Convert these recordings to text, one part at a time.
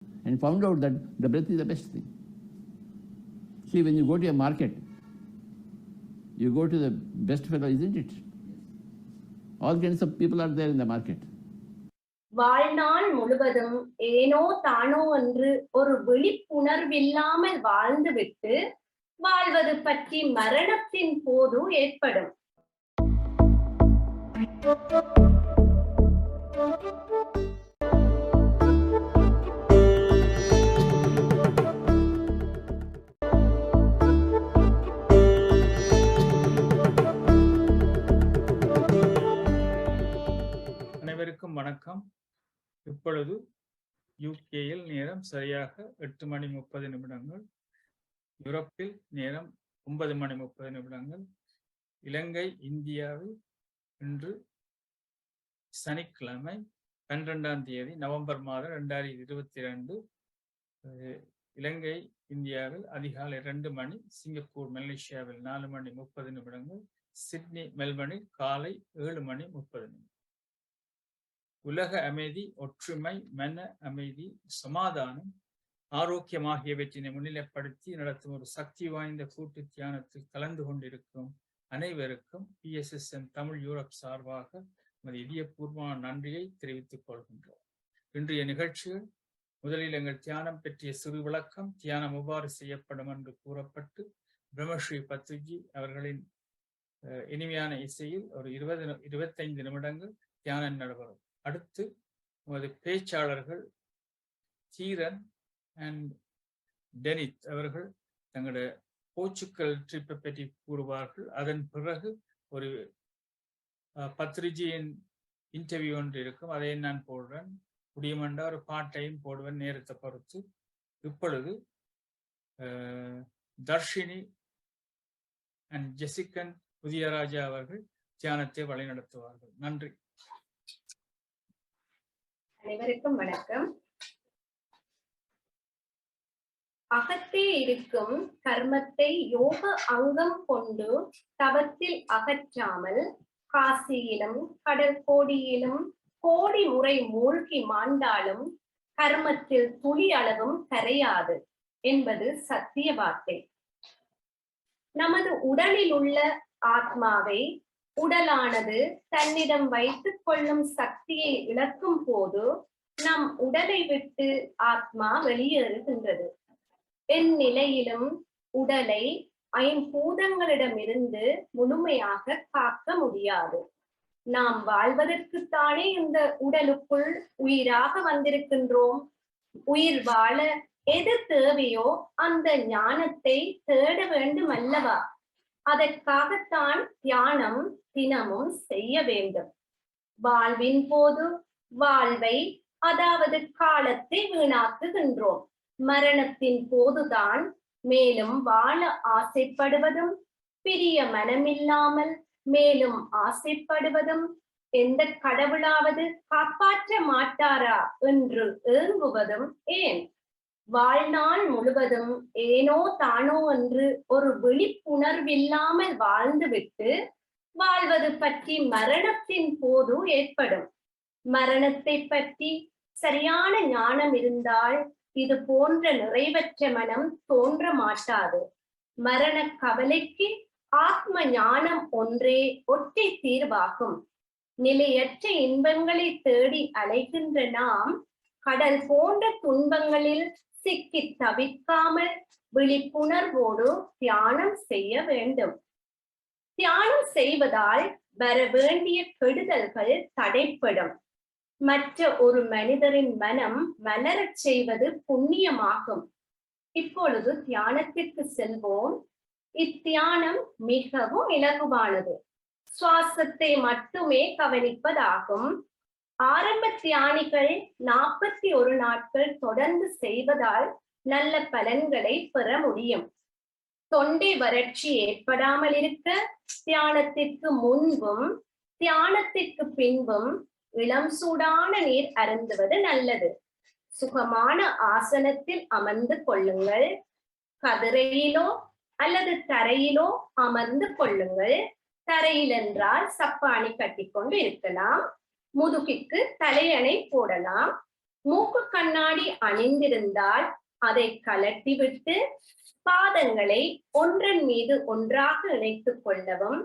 and found out that the breath is the best thing. See, when you go to a market, you go to the best fellow, isn't it? All kinds of people are there in the market. வாழ்நாள் முழுவதும் ஏனோ தானோ என்று ஒரு விழிப்புணர்வில்லாமல் வாழ்ந்துவிட்டு வாழ்வது பற்றி மரணத்தின் போது ஏற்படும். அனைவருக்கும் வணக்கம். இப்பொழுது யூகேயில் நேரம் சரியாக 8:30 யூரோப்பில் நேரம் 9:30. இலங்கை, இந்தியாவில் இன்று சனிக்கிழமை 12ஆம் தேதி நவம்பர் மாதம் 2022. இலங்கை, இந்தியாவில் அதிகாலை 2 மணி, சிங்கப்பூர், மலேசியாவில் 4:30, சிட்னி, மெல்பர்னில் காலை 7:30. உலக அமைதி, ஒற்றுமை, மன அமைதி, சமாதானம், ஆரோக்கியம் ஆகியவற்றினை முன்னிலைப்படுத்தி நடத்தும் ஒரு சக்தி வாய்ந்த கூட்டு தியானத்தில் கலந்து கொண்டிருக்கும் அனைவருக்கும் PSSM தமிழ் யூரோப் சார்பாக நமது இதயபூர்வமான நன்றியை தெரிவித்துக் கொள்கின்றோம். இன்றைய நிகழ்ச்சியில் முதலில் எங்கள் தியானம் பற்றிய சிறு விளக்கம், தியானம் எவ்வாறு செய்யப்படும் என்று கூறப்பட்டு பிரம்மஸ்ரீ பத்ரிஜி அவர்களின் இனிமையான இசையில் ஒரு 25 நிமிடங்கள் தியானம் நடைபெறும். அடுத்து நமது பேச்சாளர்கள் தீரன் அண்ட் டெனித் அவர்கள் தங்களுடைய போர்ச்சுகல் ட்ரிப்பை பற்றி கூறுவார்கள். அதன் பிறகு ஒரு பத்ரிஜியின் இன்டர்வியூ ஒன்று இருக்கும், அதை நான் போடுவேன். முடியுமென்றா ஒரு பாட்டையும் போடுவேன் நேரத்தை பொறுத்து. இப்பொழுது தர்ஷினி அண்ட் ஜெசிகன் புதியராஜா அவர்கள் தியானத்தை வழிநடத்துவார்கள். நன்றி. அனைவருக்கும் வணக்கம். அகத்தே இருக்கும் கர்மத்தை யோக அங்கம் கொண்டு தவத்தில் அகற்றாமல் காசியிலும் கடல் கோடியிலும் கோடி முறை மூழ்கி மாண்டாலும் கர்மத்தில் துளி அளவும் கரையாது என்பது சத்திய வார்த்தை. நமது உடலில் உள்ள ஆத்மாவை உடலானது தன்னிடம் வைத்துக் கொள்ளும் சக்தியை இழக்கும் போது நம் உடலை விட்டு ஆத்மா வெளியேறுகின்றது. எந்நிலையிலும் உடலை ஐம்பூதங்களிடமிருந்து முழுமையாக காக்க முடியாது. நாம் வாழ்வதற்குத்தானே இந்த உடலுக்குள் உயிராக வந்திருக்கின்றோம். உயிர் வாழ எது தேவையோ அந்த ஞானத்தை தேட வேண்டும் அல்லவா? அதற்காகத்தான் தியானம் தினமும் செய்ய வேண்டும். வாழ்வின் போது வாழ்வை, அதாவது காலத்தை வீணாக்குகின்றோம். மரணத்தின் போதுதான் மேலும் வாழ ஆசைப்படுவதும், பிரிய மனமில்லாமல் மேலும் ஆசைப்படுவதும், எந்த கடவுளாவது காப்பாற்ற மாட்டாரா என்று ஏங்குவதும் ஏன்? வாழ்நாள் முழுவதும் ஏனோ தானோ என்று ஒரு விழிப்புணர்வில்லாமல் வாழ்ந்துவிட்டு வாழ்வது பற்றி மரணத்தின் போது ஏற்படும். மரணத்தை பற்றி சரியான ஞானம் இருந்தால் இது போன்ற நிறைவற்ற மனம் தோன்ற மாட்டாது. மரண கவலைக்கு ஆத்ம ஞானம் ஒன்றே ஒற்றை தீர்வாகும். நிலையற்ற இன்பங்களை தேடி அலைகின்ற நாம் கடல் போன்ற துன்பங்களில் சிக்கி தவிக்காமல் விழிப்புணர்வோடு தியானம் செய்ய வேண்டும். தியானம் செய்வதால் வர வேண்டிய கெடுதல்கள் தடைப்படும். மற்ற ஒரு மனிதரின் மனம் மலரச் செய்வது புண்ணியமாகும். இப்பொழுது தியானத்திற்கு செல்வோம். இத்தியானம் மிகவும் இலகுவானது. சுவாசத்தை மட்டுமே கவனிப்பதாகும். ஆரம்ப தியானிகள் 41 நாட்கள் தொடர்ந்து செய்வதால் நல்ல பலன்களை பெற முடியும். தொண்டை வறட்சி ஏற்படாமல் இருக்க தியானத்திற்கு முன்பும் தியானத்திற்கு பின்பும் இளம் சூடான நீர் அருந்துவது நல்லது. சுகமான ஆசனத்தில் அமர்ந்து கொள்ளுங்கள். கதிரையிலோ அல்லது தரையிலோ அமர்ந்து கொள்ளுங்கள். தரையில் என்றால் சப்பாணி கட்டிக்கொண்டு இருக்கலாம். முதுகிற்கு தலையணை போடலாம். மூக்கு கண்ணாடி அணிந்திருந்தால் அதை கழட்டிவிட்டு பாதங்களை ஒன்றன் மீது ஒன்றாக இணைத்துக் கொள்ளவும்,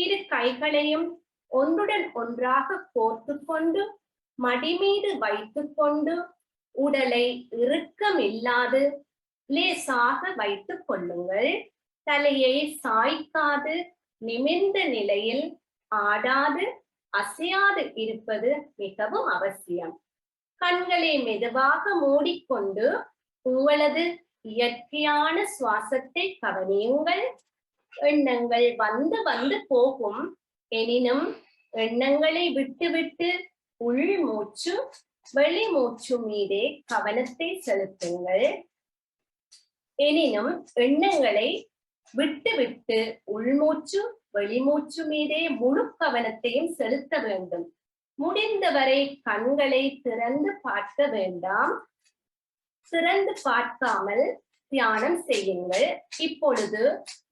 இரு கைகளையும் ஒன்றுடன் ஒன்றாக கோர்த்து கொண்டு மடி மீது வைத்துக் கொண்டு உடலை இறுக்கமில்லாது லேசாக வைத்துக் கொள்ளுங்கள். தலையை சாய்க்காது நிமிர்ந்த நிலையில் ஆடாது அசையாது இருப்பது மிகவும் அவசியம். கண்களை மெதுவாக மூடிக்கொண்டு உங்களது இயற்கையான சுவாசத்தை கவனியுங்கள். எண்ணங்கள் வந்து வந்து போகும், எனினும் எண்ணங்களை விட்டுவிட்டு உள் மூச்சு வெளி மூச்சு மீதே கவனத்தை செலுத்துங்கள். எனினும் எண்ணங்களை விட்டுவிட்டு உள்மூச்சு வெளிமூச்சு மீதே முழு கவனத்தையும் செலுத்த வேண்டும். முடிந்தவரை கண்களை திறந்து பார்க்க வேண்டாம். திறந்து பார்க்காமல் தியானம் செய்யுங்கள். இப்பொழுது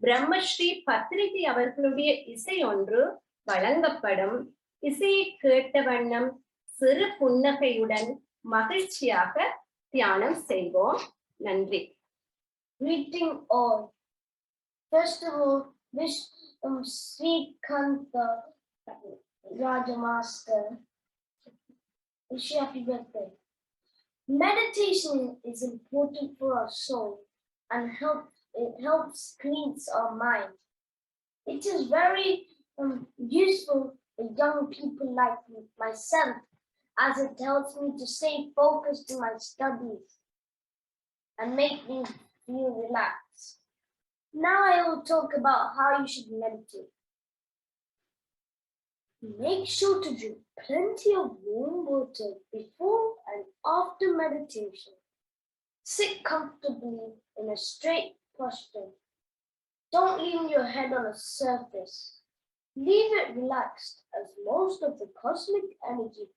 பிரம்மஸ்ரீ பத்ரிஜி அவர்களுடைய இசை ஒன்று வழங்கப்படும். இசையை கேட்ட வண்ணம் சிறு புன்னகையுடன் மகிழ்ச்சியாக தியானம் செய்வோம். நன்றி. Greeting all. First of all, wish Sri Kanta Raja Master wish you happy birthday. Meditation is important for our soul and it helps cleanse our mind. It is very useful for young people like myself, as it helps me to stay focused in my studies and make me feel relaxed. Now I will talk about how you should meditate. Make sure to drink plenty of warm water before and after meditation. Sit comfortably in a straight posture. Don't lean your head on a surface. Leave it relaxed, as most of the cosmic energy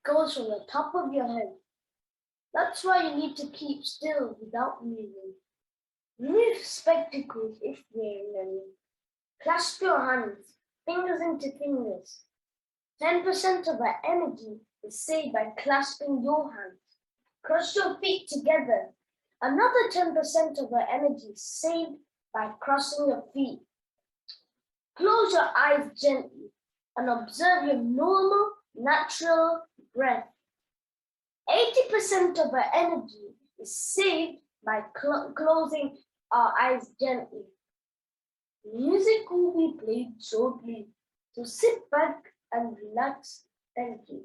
goes from the top of your head. That's why you need to keep still without moving. Remove spectacles if wearing them. Clasp your hands, fingers into fingers. 10% of our energy is saved by clasping your hands. Cross your feet together. Another 10% of our energy is saved by crossing your feet. Close your eyes gently and observe your normal, natural breath. 80% of our energy is saved by closing our eyes gently. Music will be played shortly, so sit back and relax. Thank you.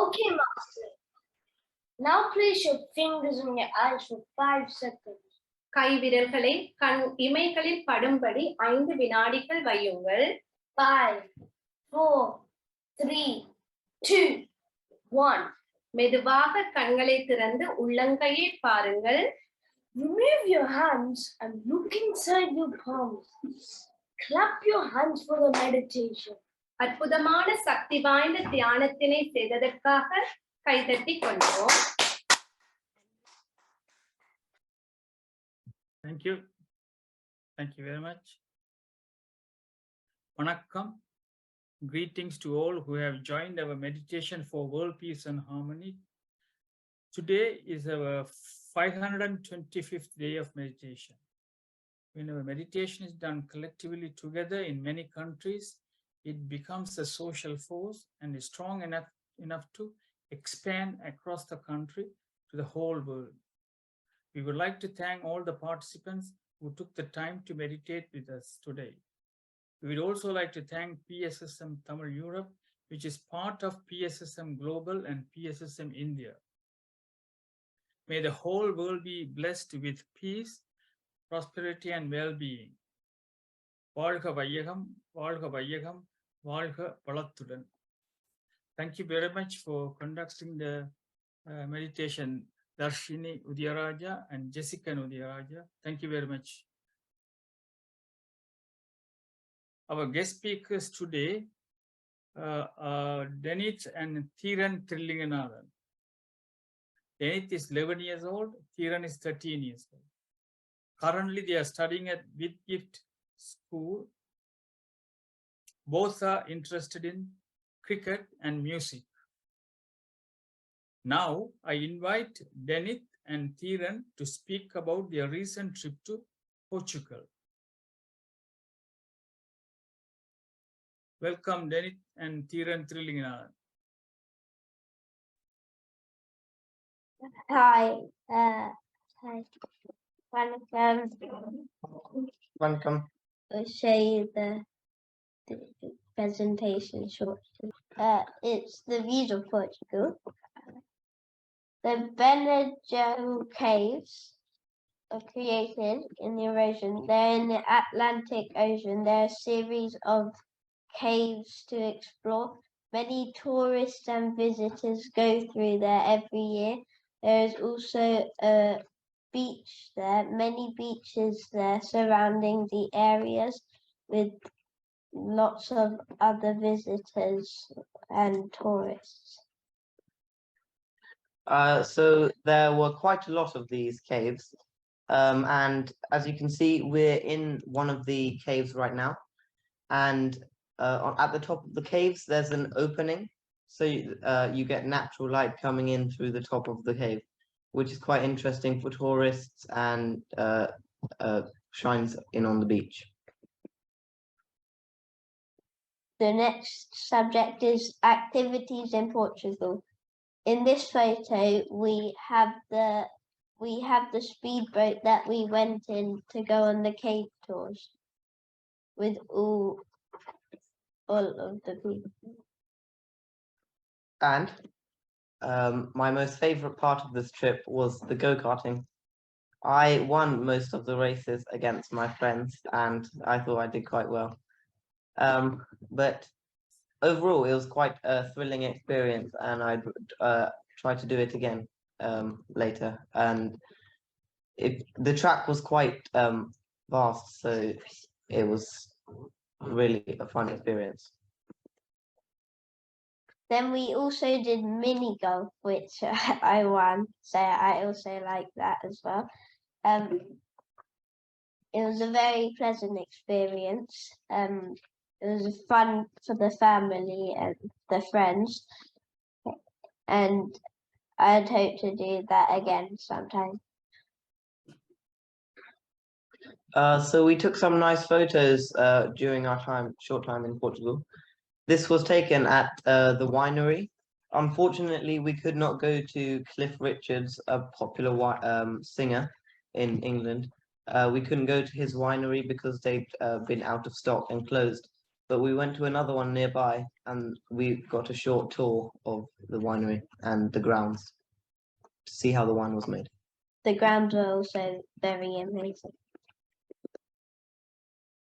Okay, Master. Now place your fingers on your eyes for 5 seconds. கைவிரல்களை கண் இமைகளில் படும்படி 5 வினாடிகள் வையுங்கள். 5, 4, 3, 2, 1. மெதுவாக கண்களை திறந்து உள்ளங்கையை பாருங்கள். Remove your hands and look inside your palms. Clap your hands for the meditation. அற்புதமான சக்தி வாய்ந்த தியானத்தினை செய்ததற்காக கைதட்டி கொள்வோம். Thank you. Thank you very much. Vanakkam. Greetings to all who have joined our meditation for world peace and harmony. Today is our 525th day of meditation. When our meditation is done collectively together in many countries, it becomes a social force and is strong enough to expand across the country to the whole world. We would like to thank all the participants who took the time to meditate with us today. We would also like to thank PSSM Tamil Europe, which is part of PSSM Global and PSSM India. May the whole world be blessed with peace, prosperity and well-being. Valga Vayyagam, Valga Vayyagam, Valga Valathudan. Thank you very much for conducting the meditation, Darshini Udiyaraja and Jessica Udiyaraja. Thank you very much. Our guest speakers today Dennis and Thiran Trillinganathan. Dennis is 11 years old, Thiran is 13 years old. Currently, they are studying at Whitgift School. Both are interested in cricket and music. Now, I invite Dennis and Thiran to speak about their recent trip to Portugal. Welcome, Dennis and Thiran Trillinganathan. Hi. Hi. Welcome. I'll show you the presentation shortly. It's the views of Portugal. The Benadryl Caves are created in the ocean. They're in the Atlantic Ocean. They're a series of caves to explore. Many tourists and visitors go through there every year. There is also a beach there, many beaches there surrounding the areas with lots of other visitors and tourists. So there were quite a lot of these caves. And as you can see, we're in one of the caves right now. And at the top of the caves, there's an opening. So you get natural light coming in through the top of the cave, which is quite interesting for tourists and shines in on the beach. The next subject is activities in Portugal. In this photo, we have the speedboat that we went in to go on the cave tours with all of the people. And my most favorite part of this trip was the go-karting. I won most of the races against my friends, and I thought I did quite well. But overall, it was quite a thrilling experience, and I'd try to do it again later. And the track was quite vast, so it was really a fun experience. Then we also did mini golf, which I won, so I also like that as well. It was a very pleasant experience. It was fun for the family and the friends, and I'd hope to do that again sometime. So we took some nice photos during our short time in Portugal. This was taken at the winery. Unfortunately, we could not go to Cliff Richard's, a popular singer in England. We couldn't go to his winery because they'd been out of stock and closed. But we went to another one nearby, and we got a short tour of the winery and the grounds to see how the wine was made. The grounds were also very amazing.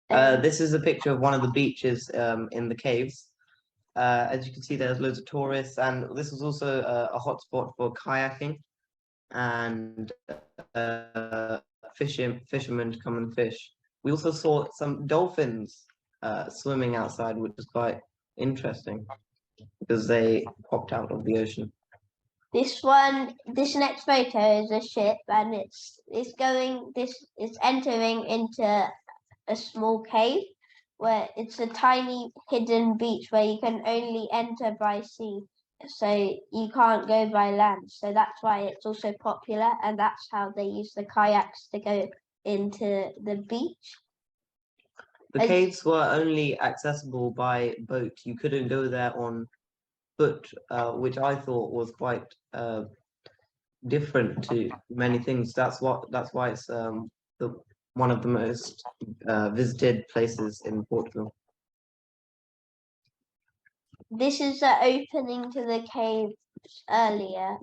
This is a picture of one of the beaches in the caves. As you can see, there's loads of tourists, and this was also a hotspot for kayaking, and fishermen to come and fish. We also saw some dolphins swimming outside, which was quite interesting because they popped out of the ocean. This next photo is a ship, and it's entering into a small cave where it's a tiny hidden beach where you can only enter by sea, so you can't go by land. So that's why it's also popular, and that's how they use the kayaks to go into the beach. The caves were only accessible by boat. You couldn't go there on foot, which I thought was quite different to many things. That's why it's one of the most visited places in Portugal. This is the opening to the caves earlier.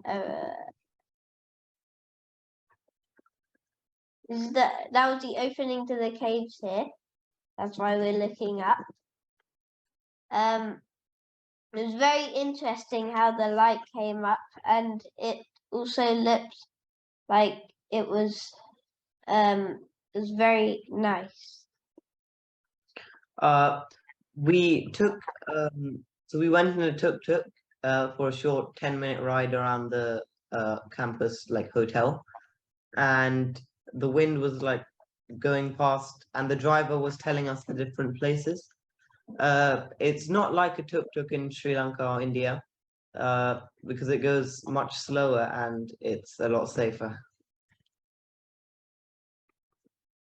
That was the opening to the caves here. That's why we're looking up. It was very interesting how the light came up, and it also looked like it was very nice. We took So we went in a tuk-tuk for a short 10-minute ride around the campus like hotel, and the wind was like going past, and the driver was telling us the different places. It's not like a tuk-tuk in Sri Lanka or India, because it goes much slower and it's a lot safer.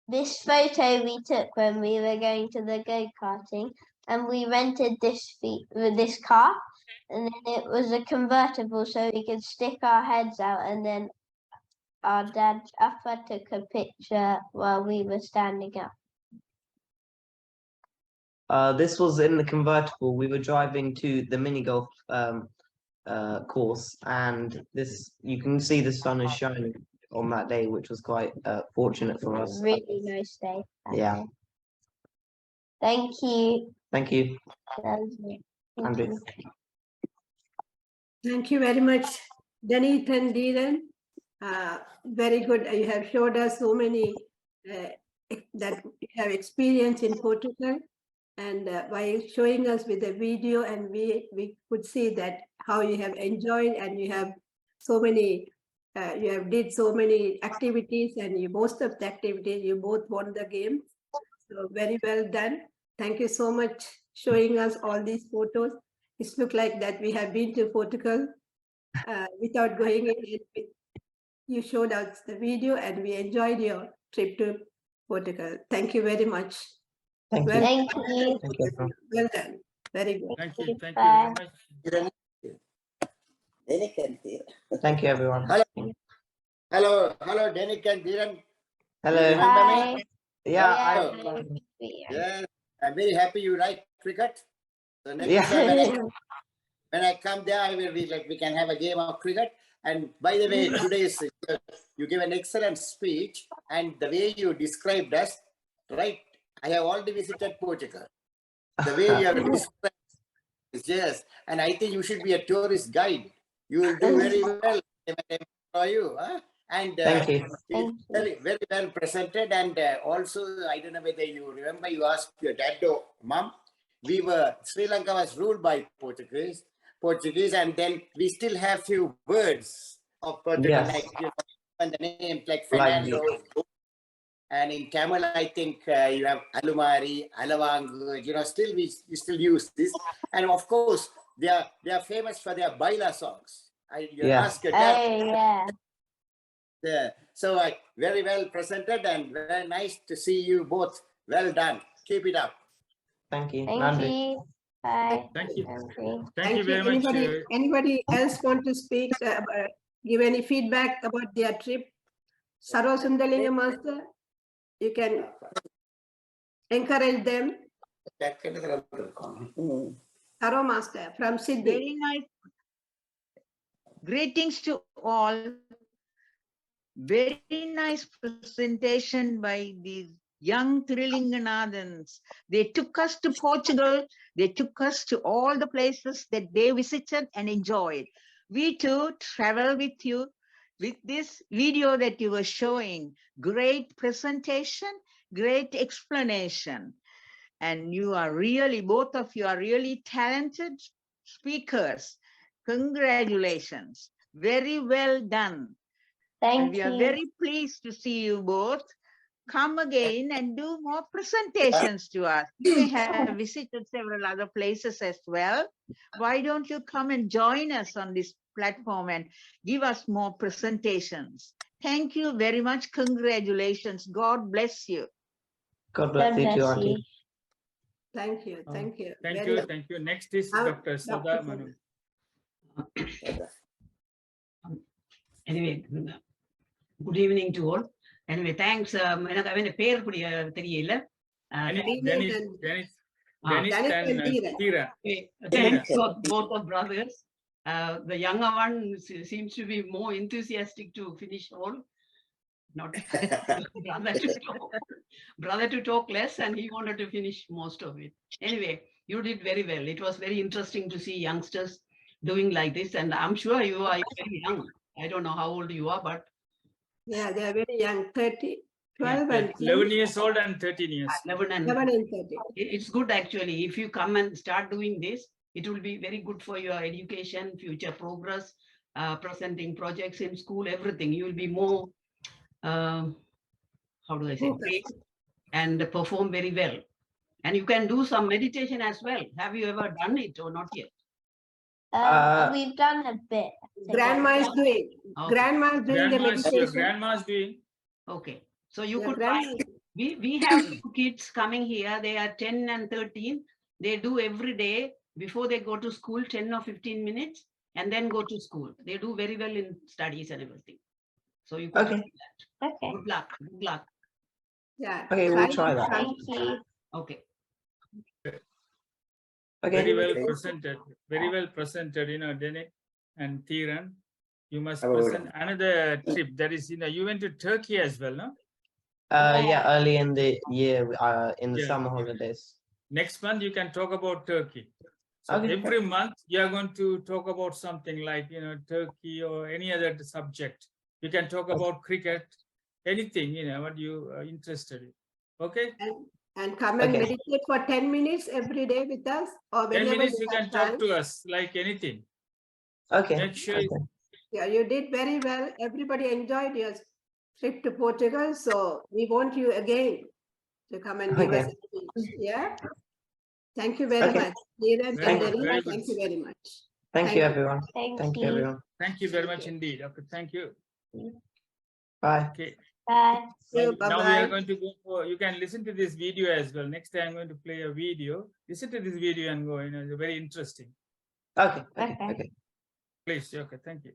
This photo we took when we were going to the go-karting, and we rented this car, and then it was a convertible, so we could stick our heads out, and then our dad Alpha took a picture while we were standing up. This was in the convertible. We were driving to the mini golf course, and you can see the sun is shining on that day, which was quite fortunate for us. Really nice day. Yeah. Thank you. Thank you, That was it. Thank Andrew. you. Thank you very much, Denith and Deeran. Very good. You have showed us so many that you have experience in Portugal, and by showing us with the video, and we could see that how you have enjoyed, and you have so many. You have did so many activities, and most of the activities you both won the game. So very well done. Thank you so much showing us all these photos. It looks like that we have been to Portugal without going in. You showed us the video, and we enjoyed your trip to Portugal. Thank you very much. Thank you. Well, Thank you. Thank you, everyone. well done. Very good. Thank you very Bye. much. Thank you, everyone. Hello, Denik and Dhiran. Hello. Remember me? Bye. Yeah. Yes, I'm very happy you like cricket. So next Yeah. time when I come there, I will be like, we can have a game of cricket. And by the way, today's you give an excellent speech, and the way you described us, right? I have already visited Portugal. The way you have described is yes, and I think you should be a tourist guide. You will do very well for you, huh? And Thank you. it's very, very well presented. And also, I don't know whether you remember, you asked your dad or mom. Sri Lanka was ruled by Portuguese, and then we still have few words of Portuguese, Yes. like and the names like Fernando. And in Tamil, I think you have Alumari, Alavangu. Still we still use this. And of course, they are famous for their baila songs. You ask your dad. Oh, yeah. So very well presented, and very nice to see you both. Well done. Keep it up. Thank you. Thank Nandri. you. Bye. Thank you. Nandri. Thank you very much. Anybody else want to speak, give any feedback about their trip? Saro Sundalinga Master, you can encourage them. Saro Master from Sydney. Very nice. Greetings to all. Very nice presentation by these young Thrillinganadans. They took us to Portugal. They took us to all the places that they visited and enjoyed. We too travel with you with this video that you were showing. Great presentation, great explanation. And you are really, both of you are really talented speakers. Congratulations. Very well done. And Thank we are you. very pleased to see you both. Come again and do more presentations to us. You may have visited several other places as well. Why don't you come and join us on this platform and give us more presentations? Thank you very much. Congratulations. God bless you. God bless God you too, bless Auntie. you. Thank you. Thank you. Thank Very you. good. Thank you. Next is Now, Dr.Satha Dr. Manu. Anyway, good evening to all. Anyway, thanks. எனக்கு அவன் பேர் தெரியல. Dennis and Tira. Thanks for both of brothers. The younger one seems to be more enthusiastic to finish all. Not brother to talk less, and he wanted to finish most of it. Anyway, you did very well. It was very interesting to see youngsters doing like this, and I'm sure you are very young. I don't know how old you are, but yeah, they are very young, 12 and 11 years old and 13 years. 11 and 11 and 30. It's good actually. If you come and start doing this, It will be very good for your education, future progress, presenting projects in school, everything. You will be more, how do I say, brave and perform very well. And you can do some meditation as well. Have you ever done it or not yet? We've done a bit. Grandma is doing. Okay. Grandma is doing the Grandma's, your meditation. grandma's doing. Okay. So you Yeah, could grandma. try. We have two kids coming here. They are 10 and 13. They do every day before they go to school, 10 or 15 minutes, and then go to school. They do very well in studies and everything. So you could Okay. do that. Okay. Good luck. Good luck. Yeah. Okay, we'll try that. Thank you. Okay. Okay. Very well Okay. presented. Very well presented, Denik and Thiran. You must About- present another trip. That is, you went to Turkey as well, no? Yeah, early in the year, in the Yeah. summer holidays. Next month, you can talk about Turkey. So Okay. every month, you are going to talk about something like, Turkey or any other subject. You can talk about cricket, anything, what you are interested in. Okay? And come and Okay. meditate for 10 minutes every day with us, or 10 whenever minutes, you you can have talk time. to us like anything. Okay. Make sure Okay. Yeah, you did very well. Everybody enjoyed your trip to Portugal, so we want you again to come and give us Okay. a speech. Yeah. Thank you very Okay. much. Neeraj Very and good, Derina, very good. thank you very much. Thank you, everyone. Thank Thank you, you. everyone. Thank you very much indeed. Okay, thank you. Bye. Okay. Bye. You, Now we are bye-bye. going to go for, you can listen to this video as well. Next time I'm going to play a video. Listen to this video and go, it's very interesting. Okay. Okay. Okay. Okay. Please, okay, thank you.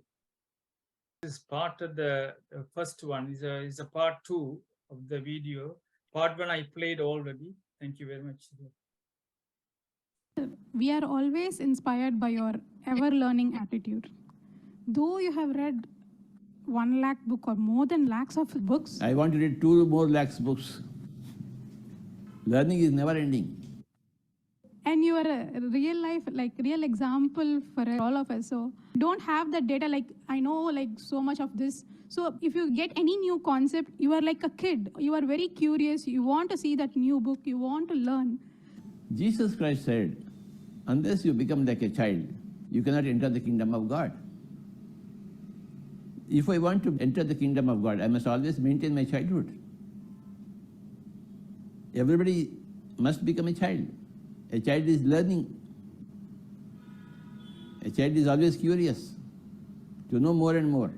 This is part of the first one, is a part 2 of the video. Part 1 I played already. Thank you very much. We are always inspired by your ever-learning attitude. Though you have read 1 lakh book or more than lakhs of books, I want to read 2 more lakhs books. Learning is never ending. and you are a real life, like real example for all of us. So don't have the data, like I know like so much of this. So if you get any new concept, you are like a kid. You are very curious. You want to see that new book. You want to learn. Jesus Christ said, unless you become like a child, you cannot enter the kingdom of God. If I want to enter the kingdom of God, I must always maintain my childhood. Everybody must become a child. A child is learning. A child is always curious to know more and more.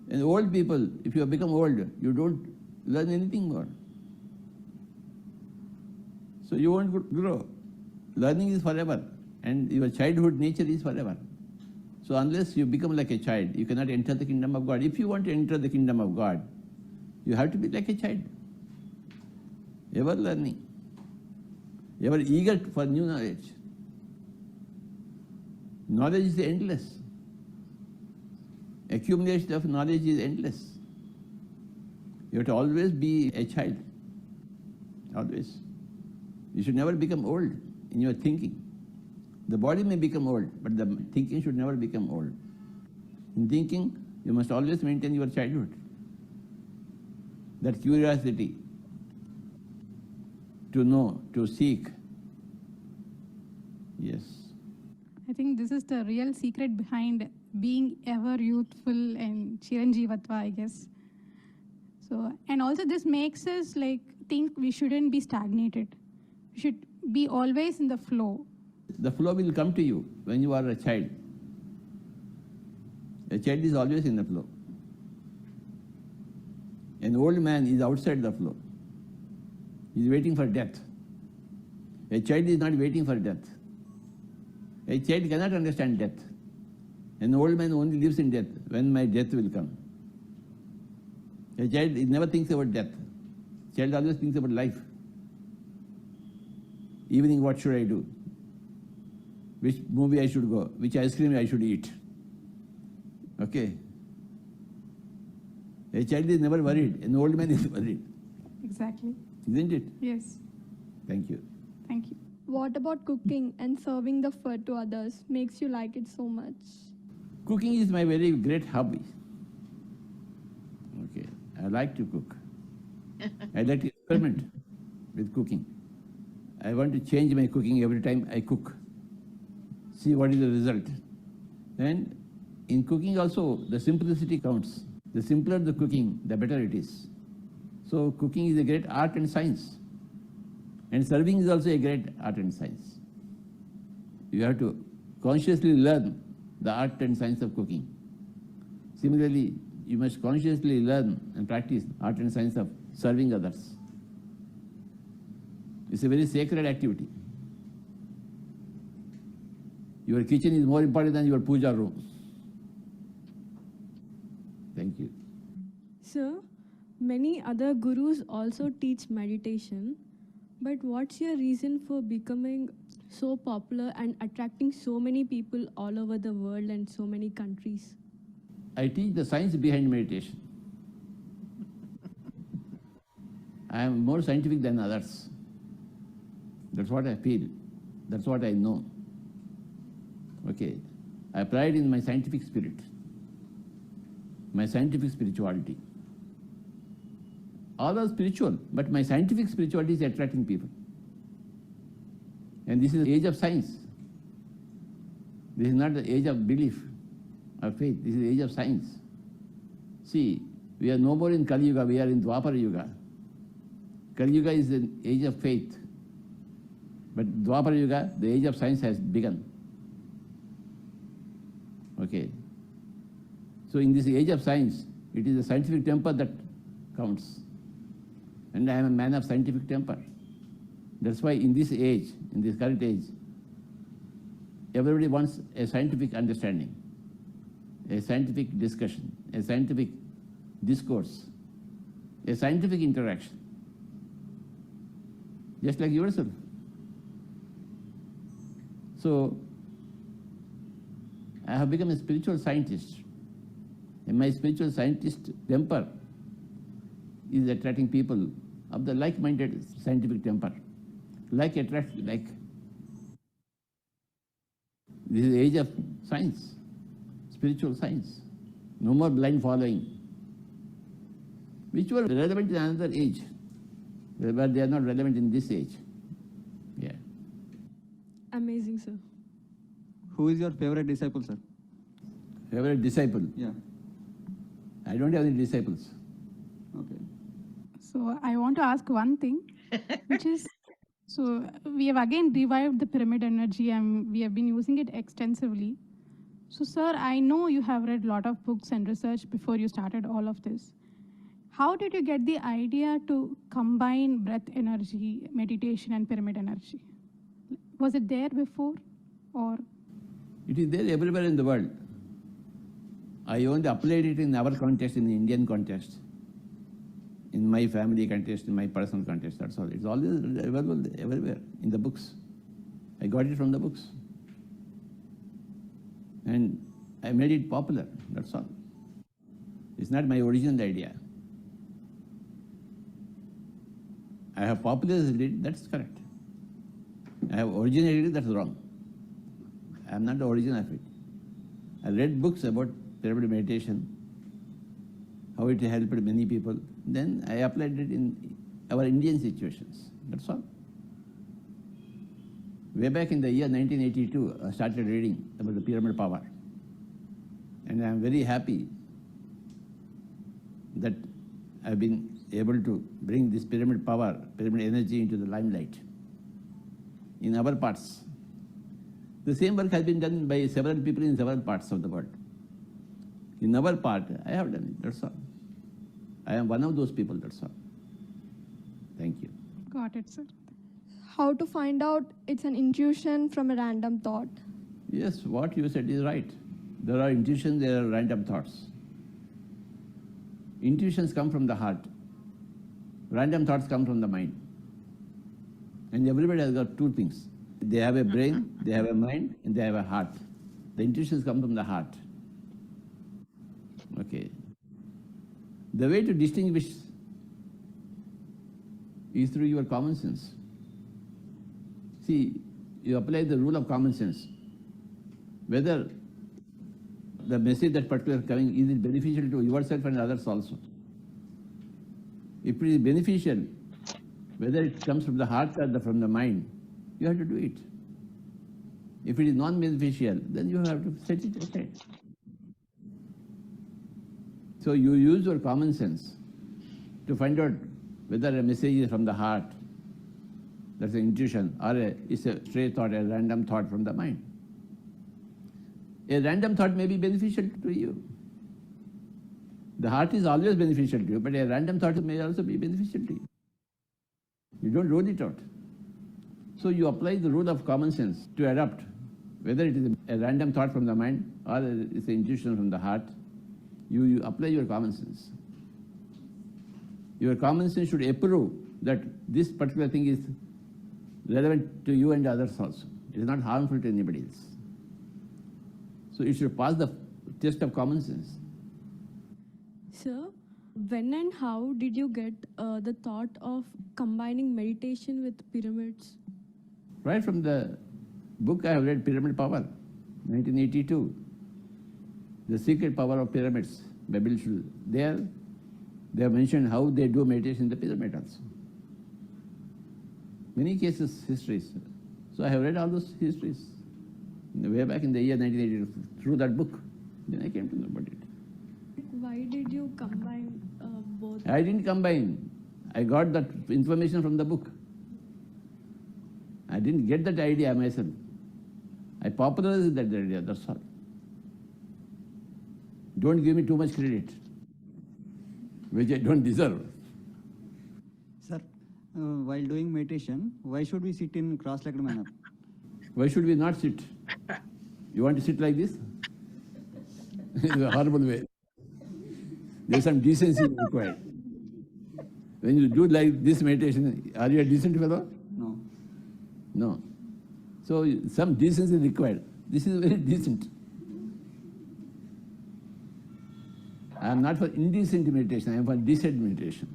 And old people, if you become old, you don't learn anything more. So you won't grow. Learning is forever, and your childhood nature is forever. So unless you become like a child, you cannot enter the kingdom of God. If you want to enter the kingdom of God, you have to be like a child, ever learning, ever eager for new knowledge. Knowledge is endless. Accumulation of knowledge is endless. You have to always be a child, always. You should never become old in your thinking. The body may become old, but the thinking should never become old. In thinking, you must always maintain your childhood. That curiosity to know, to seek. Yes. I think this is the real secret behind being ever youthful and Chiranjeevatva, I guess. So, and also this makes us like think we shouldn't be stagnated. We should be always in the flow. The flow will come to you when you are a child. A child is always in the flow. An old man is outside the flow. He is waiting for death. A child is not waiting for death. A child cannot understand death. An old man only lives in death, when my death will come. A child never thinks about death. A child always thinks about life. Evening, what should I do? Which movie I should go? Which ice cream I should eat? Okay. A child is never worried. An old man is worried. Exactly. Isn't it? Yes. Thank you. Thank you. What about cooking and serving the food to others makes you like it so much? Cooking is my very great hobby. Okay. I like to cook. I like to experiment with cooking. I want to change my cooking every time I cook. See what is the result. And in cooking also, the simplicity counts. The simpler the cooking, the better it is. So cooking is a great art and science. And serving is also a great art and science. You have to consciously learn the art and science of cooking. Similarly, you must consciously learn and practice art and science of serving others. It's a very sacred activity. Your kitchen is more important than your puja room. Thank you. Sir, many other gurus also teach meditation, but what's your reason for becoming so popular and attracting so many people all over the world and so many countries? I teach the science behind meditation. I am more scientific than others. That's what I feel. That's what I know. Okay. I pride in my scientific spirit, my scientific spirituality. All are spiritual, but my scientific spirituality is attracting people. And this is the age of science. This is not the age of belief or faith. This is the age of science. See, we are no more in Kali Yuga, we are in Dwapara Yuga. Kali Yuga is the age of faith. But Dwapara Yuga, the age of science has begun. Okay. So in this age of science, it is the scientific temper that counts. And I am a man of scientific temper. That's why in this age, in this current age, everybody wants a scientific understanding, a scientific discussion, a scientific discourse, a scientific interaction. Just like yourself. So, I have become a spiritual scientist. And my spiritual scientist temper is attracting people of the like-minded scientific temper. Like attracts like. This is the age of science, spiritual science. No more blind following, which were relevant in another age, but they are not relevant in this age. Yeah. Amazing, sir. Who is your favorite disciple, sir? Favorite disciple? Yeah. I don't have any disciples. Okay. So I want to ask one thing, which is, so we have again revived the pyramid energy and we have been using it extensively. So sir, I know you have read a lot of books and research before you started all of this. How did you get the idea to combine breath energy, meditation and pyramid energy? Was it there before or? It is there everywhere in the world. I only applied it in our context, in the Indian context, in my family context, in my personal context, that's all. It's always available everywhere in the books. I got it from the books. And I made it popular, that's all. It's not my original idea. I have popularized it, that's correct. I have originated it, that's wrong. I am not the origin of it. I read books about pyramid meditation, how it helped many people. Then I applied it in our Indian situations. That's all. Way back in the year 1982, I started reading about the pyramid power. And I am very happy that I've been able to bring this pyramid power, pyramid energy into the limelight in our parts. The same work has been done by several people in several parts of the world. In our part, I have done it, that's all. I am one of those people, that's all. Thank you. Got it, sir. How to find out it's an intuition from a random thought? Yes, what you said is right. There are intuitions, there are random thoughts. Intuitions come from the heart. Random thoughts come from the mind. And everybody has got two things. They have a brain, they have a mind, and they have a heart. The intuitions come from the heart. Okay. The way to distinguish is through your common sense. See, you apply the rule of common sense. Whether the message that particular coming, is it beneficial to yourself and others also? If it is beneficial, whether it comes from the heart or from the mind, you have to do it. If it is non-beneficial, then you have to set it aside. So you use your common sense to find out whether a message is from the heart, that's an intuition, or it's a stray thought, a random thought from the mind. A random thought may be beneficial to you. The heart is always beneficial to you, but a random thought may also be beneficial to you. You don't rule it out. So you apply the rule of common sense to adapt, whether it is a random thought from the mind or it's an intuition from the heart. You apply your common sense. Your common sense should approve that this particular thing is relevant to you and others also. It is not harmful to anybody else. So it should pass the test of common sense. Sir, when and how did you get the thought of combining meditation with pyramids? Right from the book I have read, Pyramid Power, 1982. The Secret Power of Pyramids by Bill Schul. There, they have mentioned how they do meditation in the pyramid also. Many cases, histories. So I have read all those histories way back in the year 1982 through that book. Then I came to know about it. Why did you combine both? I didn't combine. I got that information from the book. I didn't get that idea myself. I popularized that idea, that's all. Don't give me too much credit, which I don't deserve. Sir, while doing meditation, why should we sit in cross-legged manner? Why should we not sit? You want to sit like this? It's a horrible way. There's some decency required. When you do like this meditation, are you a decent fellow? No. No. So some decency required. This is very decent. I am not for indecent meditation, I am for decent meditation.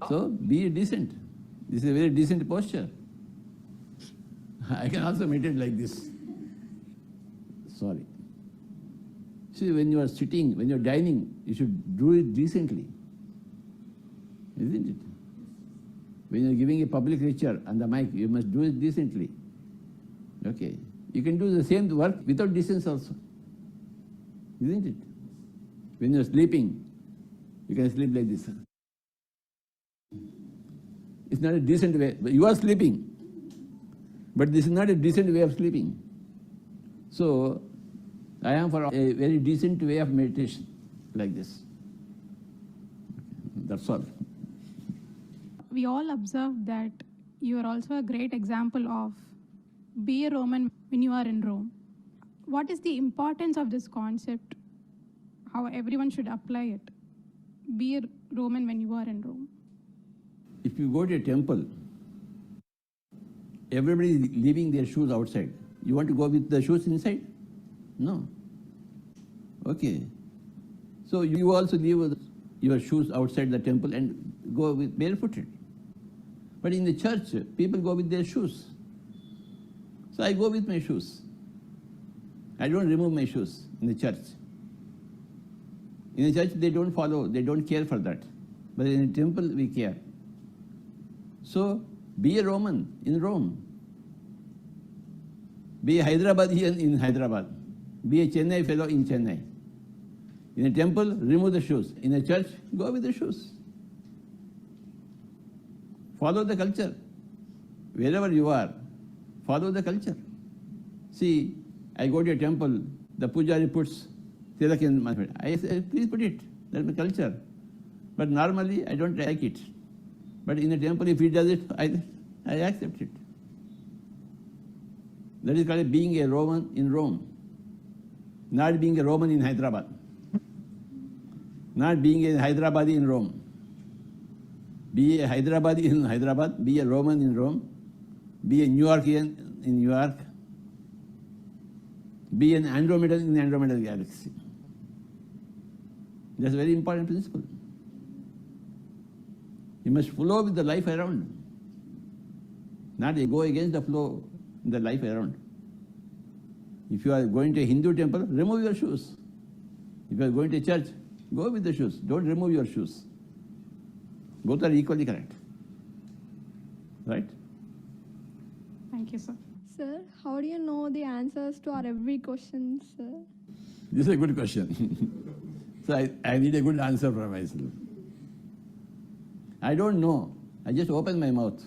So be decent. This is a very decent posture. I can also meditate like this. Sorry. See, when you are sitting, when you are dining, you should do it decently. Isn't it? When you are giving a public lecture on the mic, you must do it decently. Okay. You can do the same work without decency also. Isn't it? When you are sleeping, you can sleep like this. It's not a decent way. You are sleeping, but this is not a decent way of sleeping. So, I am for a very decent way of meditation, like this. That's all. We all observe that you are also a great example of be a Roman when you are in Rome. What is the importance of this concept? How everyone should apply it? Be a Roman when you are in Rome. If you go to a temple, everybody is leaving their shoes outside. You want to go with the shoes inside? No. Okay. So you also leave your shoes outside the temple and go with barefooted. But in the church, people go with their shoes. So I go with my shoes. I don't remove my shoes in the church. In the church, they don't follow, they don't care for that. But in the temple, we care. So, be a Roman in Rome. Be a Hyderabadian in Hyderabad. Be a Chennai fellow in Chennai. In a temple, remove the shoes. In a church, go with the shoes. Follow the culture. Wherever you are, follow the culture. See, I go to a temple, the pujari puts tilak in my head. I say, please put it. That's my culture. But normally, I don't like it. But in a temple, if he does it, I accept it. That is called being a Roman in Rome. Not being a Roman in Hyderabad. Not being a Hyderabadi in Rome. Be a Hyderabadi in Hyderabad, be a Roman in Rome, be a New Yorkian in New York, be an Andromedan in the Andromeda galaxy. That's a very important principle. You must flow with the life around, not go against the flow in the life around. If you are going to a Hindu temple, remove your shoes. If you are going to a church, go with the shoes. Don't remove your shoes. Both are equally correct. Right? Thank you, sir. Sir, how do you know the answers to our every question, sir? This is a good question. So I need a good answer for myself. I don't know. I just open my mouth.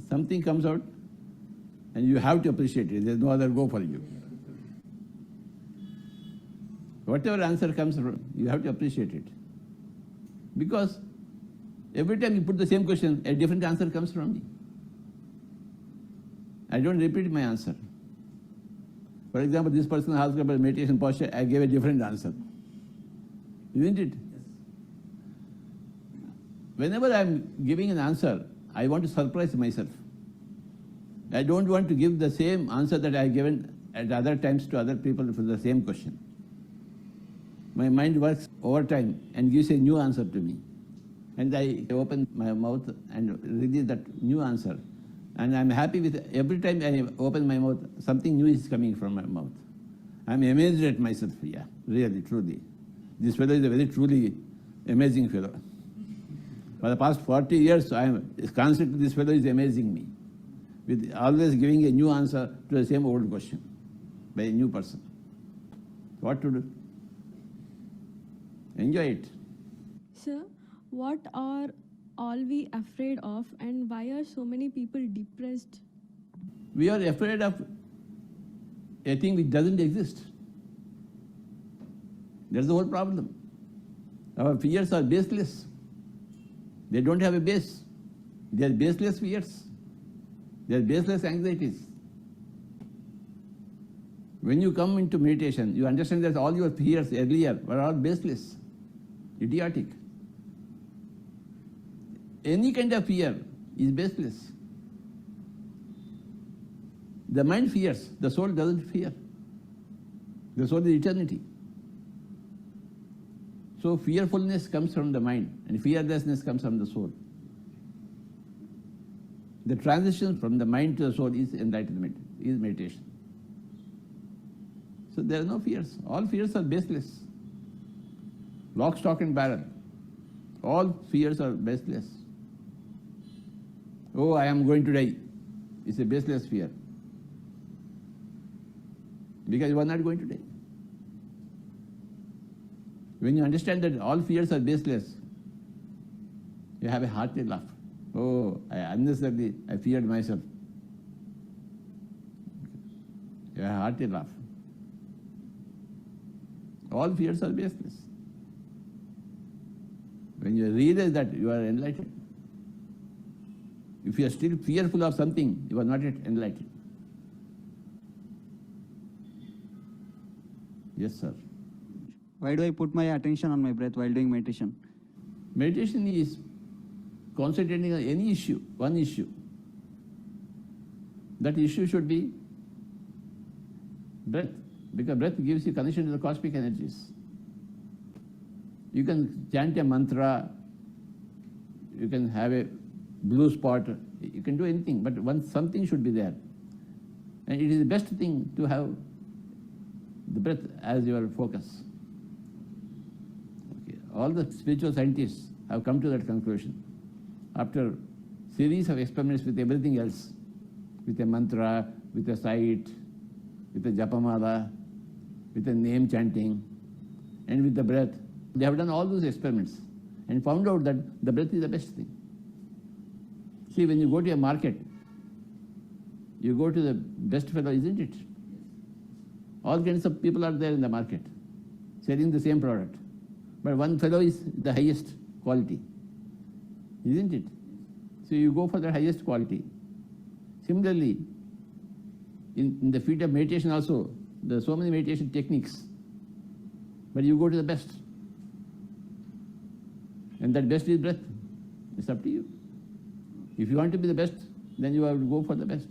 Something comes out and you have to appreciate it. There's no other go for you. Whatever answer comes, you have to appreciate it. Because every time you put the same question, a different answer comes from me. I don't repeat my answer. For example, this person asked about meditation posture, I gave a different answer. Isn't it? Whenever I'm giving an answer, I want to surprise myself. I don't want to give the same answer that I've given at other times to other people for the same question. My mind works over time and gives a new answer to me. And I open my mouth and release that new answer. And I'm happy with every time I open my mouth, something new is coming from my mouth. I'm amazed at myself, yeah, really, truly. This fellow is a very truly amazing fellow. For the past 40 years, I am constantly, this fellow is amazing me, with always giving a new answer to the same old question by a new person. What to do? Enjoy it. Sir, what are all we afraid of and why are so many people depressed? We are afraid of a thing which doesn't exist. That's the whole problem. Our fears are baseless. They don't have a base. They are baseless fears. They are baseless anxieties. When you come into meditation, you understand that all your fears earlier were all baseless, idiotic. Any kind of fear is baseless. The mind fears, the soul doesn't fear. The soul is eternity. So fearfulness comes from the mind and fearlessness comes from the soul. The transition from the mind to the soul is enlightenment, is meditation. So there are no fears. All fears are baseless. Lock, stock and barrel. All fears are baseless. Oh, I am going to die. It's a baseless fear. Because you are not going to die. When you understand that all fears are baseless, you have a hearty laugh. Oh, I feared myself. You have a hearty laugh. All fears are baseless. When you realize that, you are enlightened. If you are still fearful of something, you are not yet enlightened. Yes, sir. Why do I put my attention on my breath while doing meditation? Meditation is concentrating on any issue, one issue. That issue should be breath, because breath gives you connection to the cosmic energies. You can chant a mantra, you can have a blue spot, you can do anything, but something should be there. And it is the best thing to have the breath as your focus. Okay. All the spiritual scientists have come to that conclusion after series of experiments with everything else, with a mantra, with a sight, with a japamala, with a name chanting, and with the breath. They have done all those experiments and found out that the breath is the best thing. See, when you go to a market, you go to the best fellow, isn't it? All kinds of people are there in the market, selling the same product. But one fellow is the highest quality, isn't it? So you go for the highest quality. Similarly, in the field of meditation also, there are so many meditation techniques, but you go to the best. And that best is breath. It's up to you. If you want to be the best, then you have to go for the best.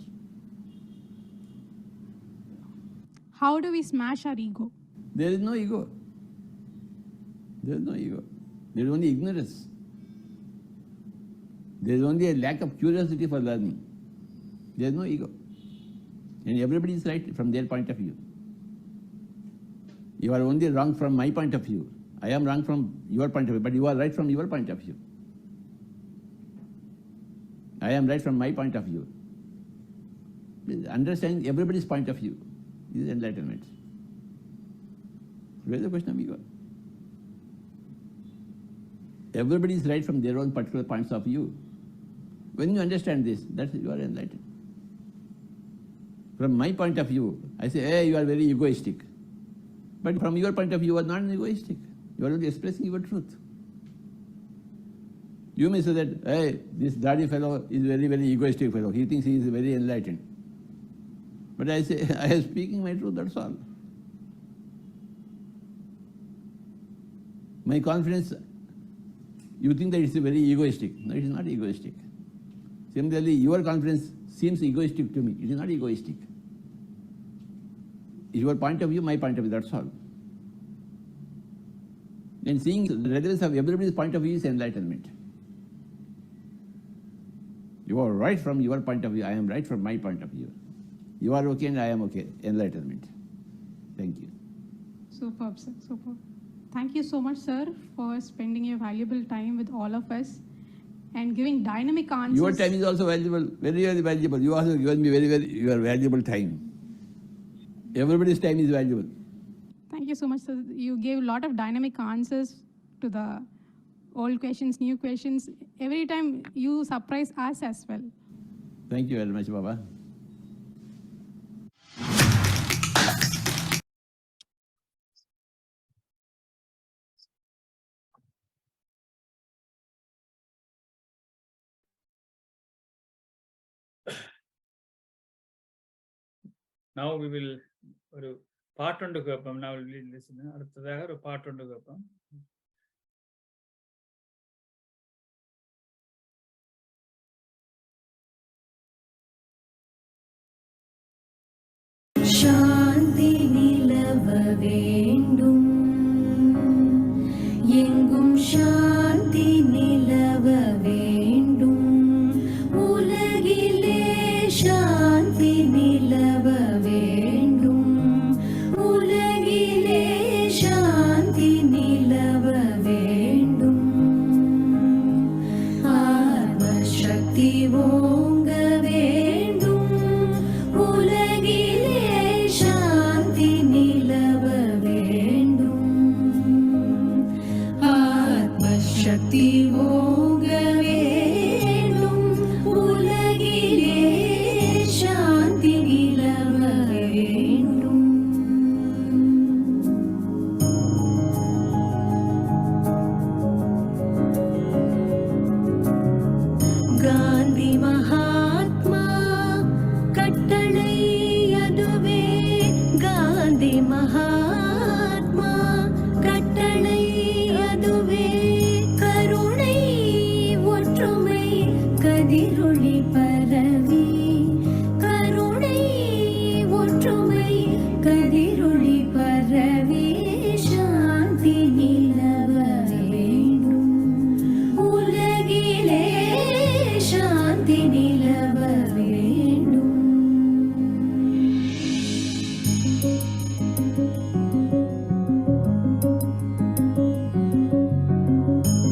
How do we smash our ego? There is no ego. There is no ego. There is only ignorance. There is only a lack of curiosity for learning. There is no ego. And everybody is right from their point of view. You are only wrong from my point of view. I am wrong from your point of view, but you are right from your point of view. I am right from my point of view. Understanding everybody's point of view is enlightenment. Where is the question of ego? Everybody is right from their own particular points of view. When you understand this, that's you are enlightened. From my point of view, I say, hey, you are very egoistic. But from your point of view, you are not egoistic. You are only expressing your truth. You may say that, hey, this daddy fellow is very, very egoistic fellow. He thinks he is very enlightened. But I say, I am speaking my truth, that's all. My confidence, you think that it's very egoistic. No, it is not egoistic. Similarly, your confidence seems egoistic to me. It is not egoistic. It's your point of view, my point of view, that's all. And seeing the relevance of everybody's point of view is enlightenment. You are right from your point of view, I am right from my point of view. You are okay and I am okay. Enlightenment. Thank you. Superb, sir. Superb. Thank you so much, sir, for spending your valuable time with all of us and giving dynamic answers. Your time is also valuable, very, very valuable. You also given me very, very your valuable time. Everybody's time is valuable. Thank you so much, sir. You gave a lot of dynamic answers to the old questions, new questions. Every time you surprise us as well. Thank you very much, Baba. Now we will ஒரு பாட்டொண்டு கேட்போம். Now we will listen. அடுத்ததாக ஒரு பாட்டொண்டு கேட்போம். சாந்தி நிலவ வேண்டும், எங்கும் சாந்தி நிலவ வேண்டும், உலகிலே சாந்தி நிலவ வேண்டும், உலகிலே சாந்தி நிலவ வேண்டும், ஆத்ம சக்தி ஓங்க வேண்டும், உலகிலே சாந்தி நிலவ வேண்டும், ஆத்ம சக்தி ஓங்க வேண்டும், உலகிலே சாந்தி நிலவ வேண்டும். காந்தி மகாத்மா கட்டளை அதுவே, காந்தி மகாத்மா கட்டளை அதுவே, கருணை ஒற்றுமை கதிரொளி பரவி, கருணை ஒற்றுமை கதிரொளி பரவி, சாந்தி நிலவ வேண்டும், உலகிலே சாந்தி நிலவ வேண்டும்.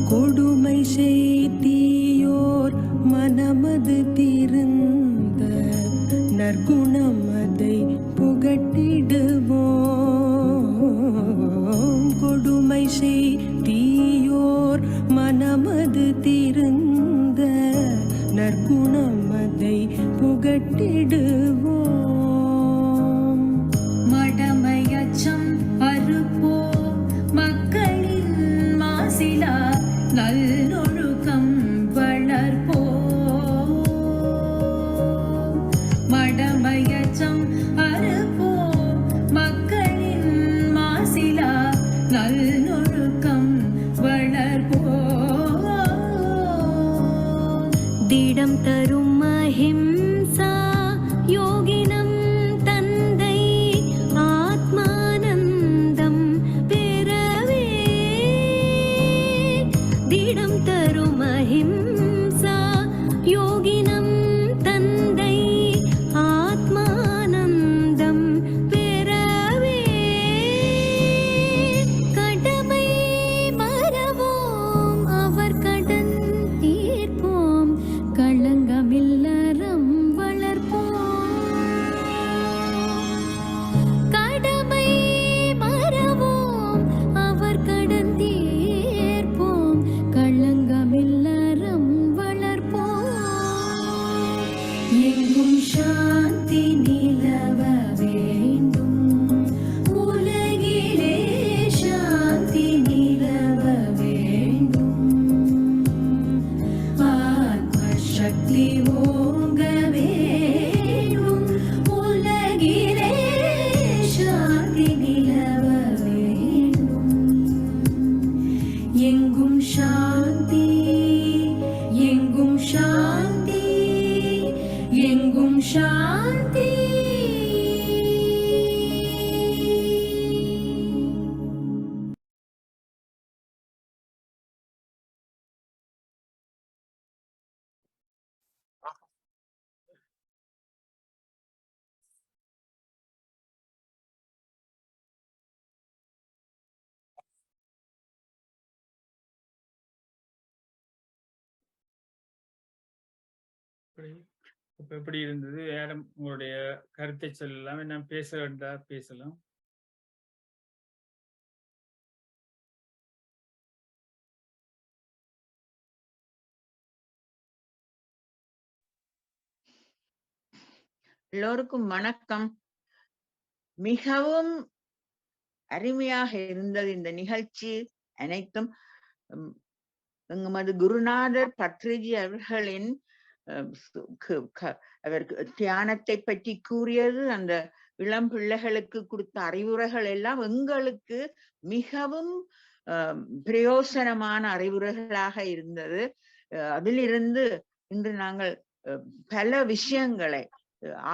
கொடுமை செய்தியோர் மனமது திருந்த, நற்குணம் அதை புகட்டிடுவோம். கொடுமை செய்தியோர் மனமது திருந்த, நற்குணம் அதை புகட்டிடுவோம். மடமையச்சம் அறுப்போ மக்களின் மாசிலா நல்லொழுக்கம் வளர்ப்போ. மடமையச்சம் அறுப்போ மக்களின் மாசிலா நல்லொழுக்கம் வளர்ப்போ. திடம் தரும் அஹிம்சா யோகினம் தந்தை ஆத்மானந்தம் இப்ப எப்படி இருந்தது? யாரும் உங்களுடைய கருத்தை சொல்லலாம். என்ன பேச வேண்டா பேசலாம். எல்லோருக்கும் வணக்கம். மிகவும் அருமையாக இருந்தது இந்த நிகழ்ச்சி அனைத்தும். எமது குருநாதர் பத்ரிஜி அவர்களின் அவருக்கு தியானத்தை பற்றி கூறியது, அந்த இளம் பிள்ளைகளுக்கு கொடுத்த அறிவுரைகள் எல்லாம் எங்களுக்கு மிகவும் பிரயோசனமான அறிவுரைகளாக இருந்தது. அதிலிருந்து இன்று நாங்கள் பல விஷயங்களை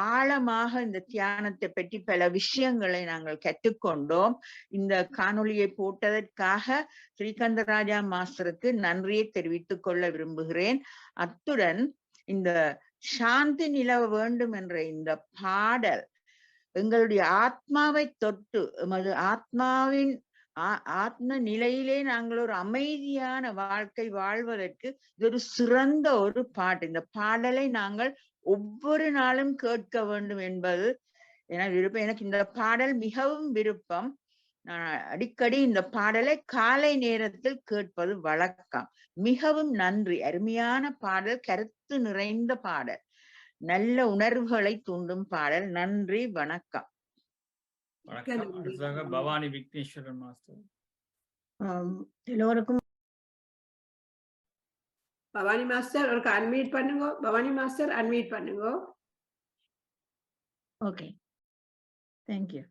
ஆழமாக இந்த தியானத்தை பற்றி பல விஷயங்களை நாங்கள் கற்றுக்கொண்டோம். இந்த காணொளியை போட்டதற்காக ஸ்ரீகந்தராஜா மாஸ்டருக்கு நன்றியை தெரிவித்துக் கொள்ள விரும்புகிறேன். அத்துடன் இந்த சாந்தி நிலவ வேண்டும் என்ற இந்த பாடல் எங்களுடைய ஆத்மாவை தொட்டு எமது ஆத்மாவின் ஆத்ம நிலையிலே நாங்கள் ஒரு அமைதியான வாழ்க்கை வாழ்வதற்கு இது ஒரு சிறந்த ஒரு பாட்டு. இந்த பாடலை நாங்கள் ஒவ்வொரு நாளும் கேட்க வேண்டும் என்பது என விருப்பம். எனக்கு இந்த பாடல் மிகவும் விருப்பம். நான் அடிக்கடி இந்த பாடலை காலை நேரத்தில் கேட்பது வழக்கம். மிகவும் நன்றி. அருமையான பாடல், கருத்து நிறைந்த பாடல், நல்ல உணர்வுகளை தூண்டும் பாடல். நன்றி, வணக்கம். வணக்கம். அடுத்ததாக பவானி விக்னேஸ்வரன் மாஸ்டர். எல்லோருக்கும் பவானி மாஸ்டர் ஒரு அன்மியூட் பண்ணுங்க. பவானி மாஸ்டர் அன்மியூட் பண்ணுங்க. Okay, thank you.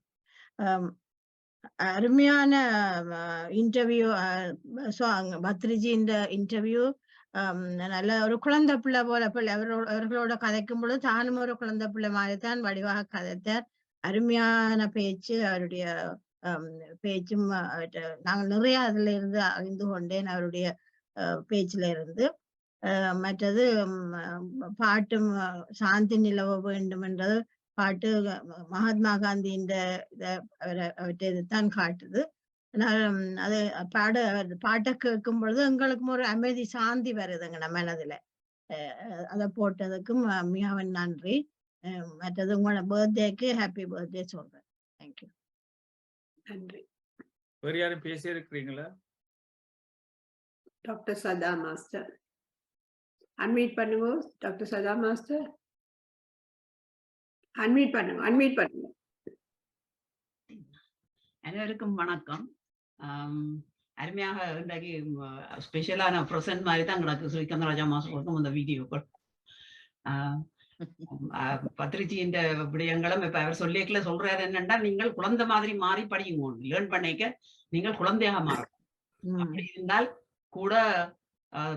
அருமையான இன்டர்வியூ. பத்ரிஜி இந்த இன்டர்வியூ நல்ல ஒரு குழந்தை பிள்ளை போல அவர்களோட கதைக்கும் பொழுது தானும் ஒரு குழந்தை பிள்ளை மாதிரி தான் வடிவாக கதைத்தார். அருமையான பேச்சு. அவருடைய பேச்சும் நாங்கள் நிறைய அதுல இருந்து அறிந்து கொண்டேன் அவருடைய பேச்சுல இருந்து. மற்றது பாட்டும் சாந்தி நிலவ வேண்டும் என்றது பாட்டு மகாத்மா காந்தியின் அவற்றை இதுதான் காட்டுது. அது பாட்டை கேட்கும் பொழுது எங்களுக்கும் ஒரு அமைதி சாந்தி வருதுங்க மனதுல. அதை போட்டதுக்கும் மிகவும் நன்றி. மற்றது உங்களோட பர்த்டேக்கு ஹாப்பி பர்த்டே சொல்றேன். தேங்க்யூ. நன்றி. வேறு யாரும் பேசி இருக்கிறீங்களா? டாக்டர் சதா மாஸ்டர் அன்மியூட் பண்ணுங்க. டாக்டர் சதா மாஸ்டர் அன்மியூட் பண்ணுங்க. அன்மியூட் பண்ணுங்க. அனைவருக்கும் வணக்கம். அருமையாக இன்றைக்கு ஸ்பெஷலான ப்ரெசன்ட் மாதிரி தான் கிடக்கு ஸ்ரீகந்தராஜா மாஸ்டருக்கும் அந்த வீடியோக்கள். பத்ரிஜியின் விடயங்களும் இப்ப அவர் சொல்லிக்கல சொல்றாரு என்னன்னா, நீங்கள் குழந்தை மாதிரி மாறி படியுங்க, லேர்ன் பண்ணிக்க நீங்கள் குழந்தையாக மாறும். அப்படி இருந்தால் கூட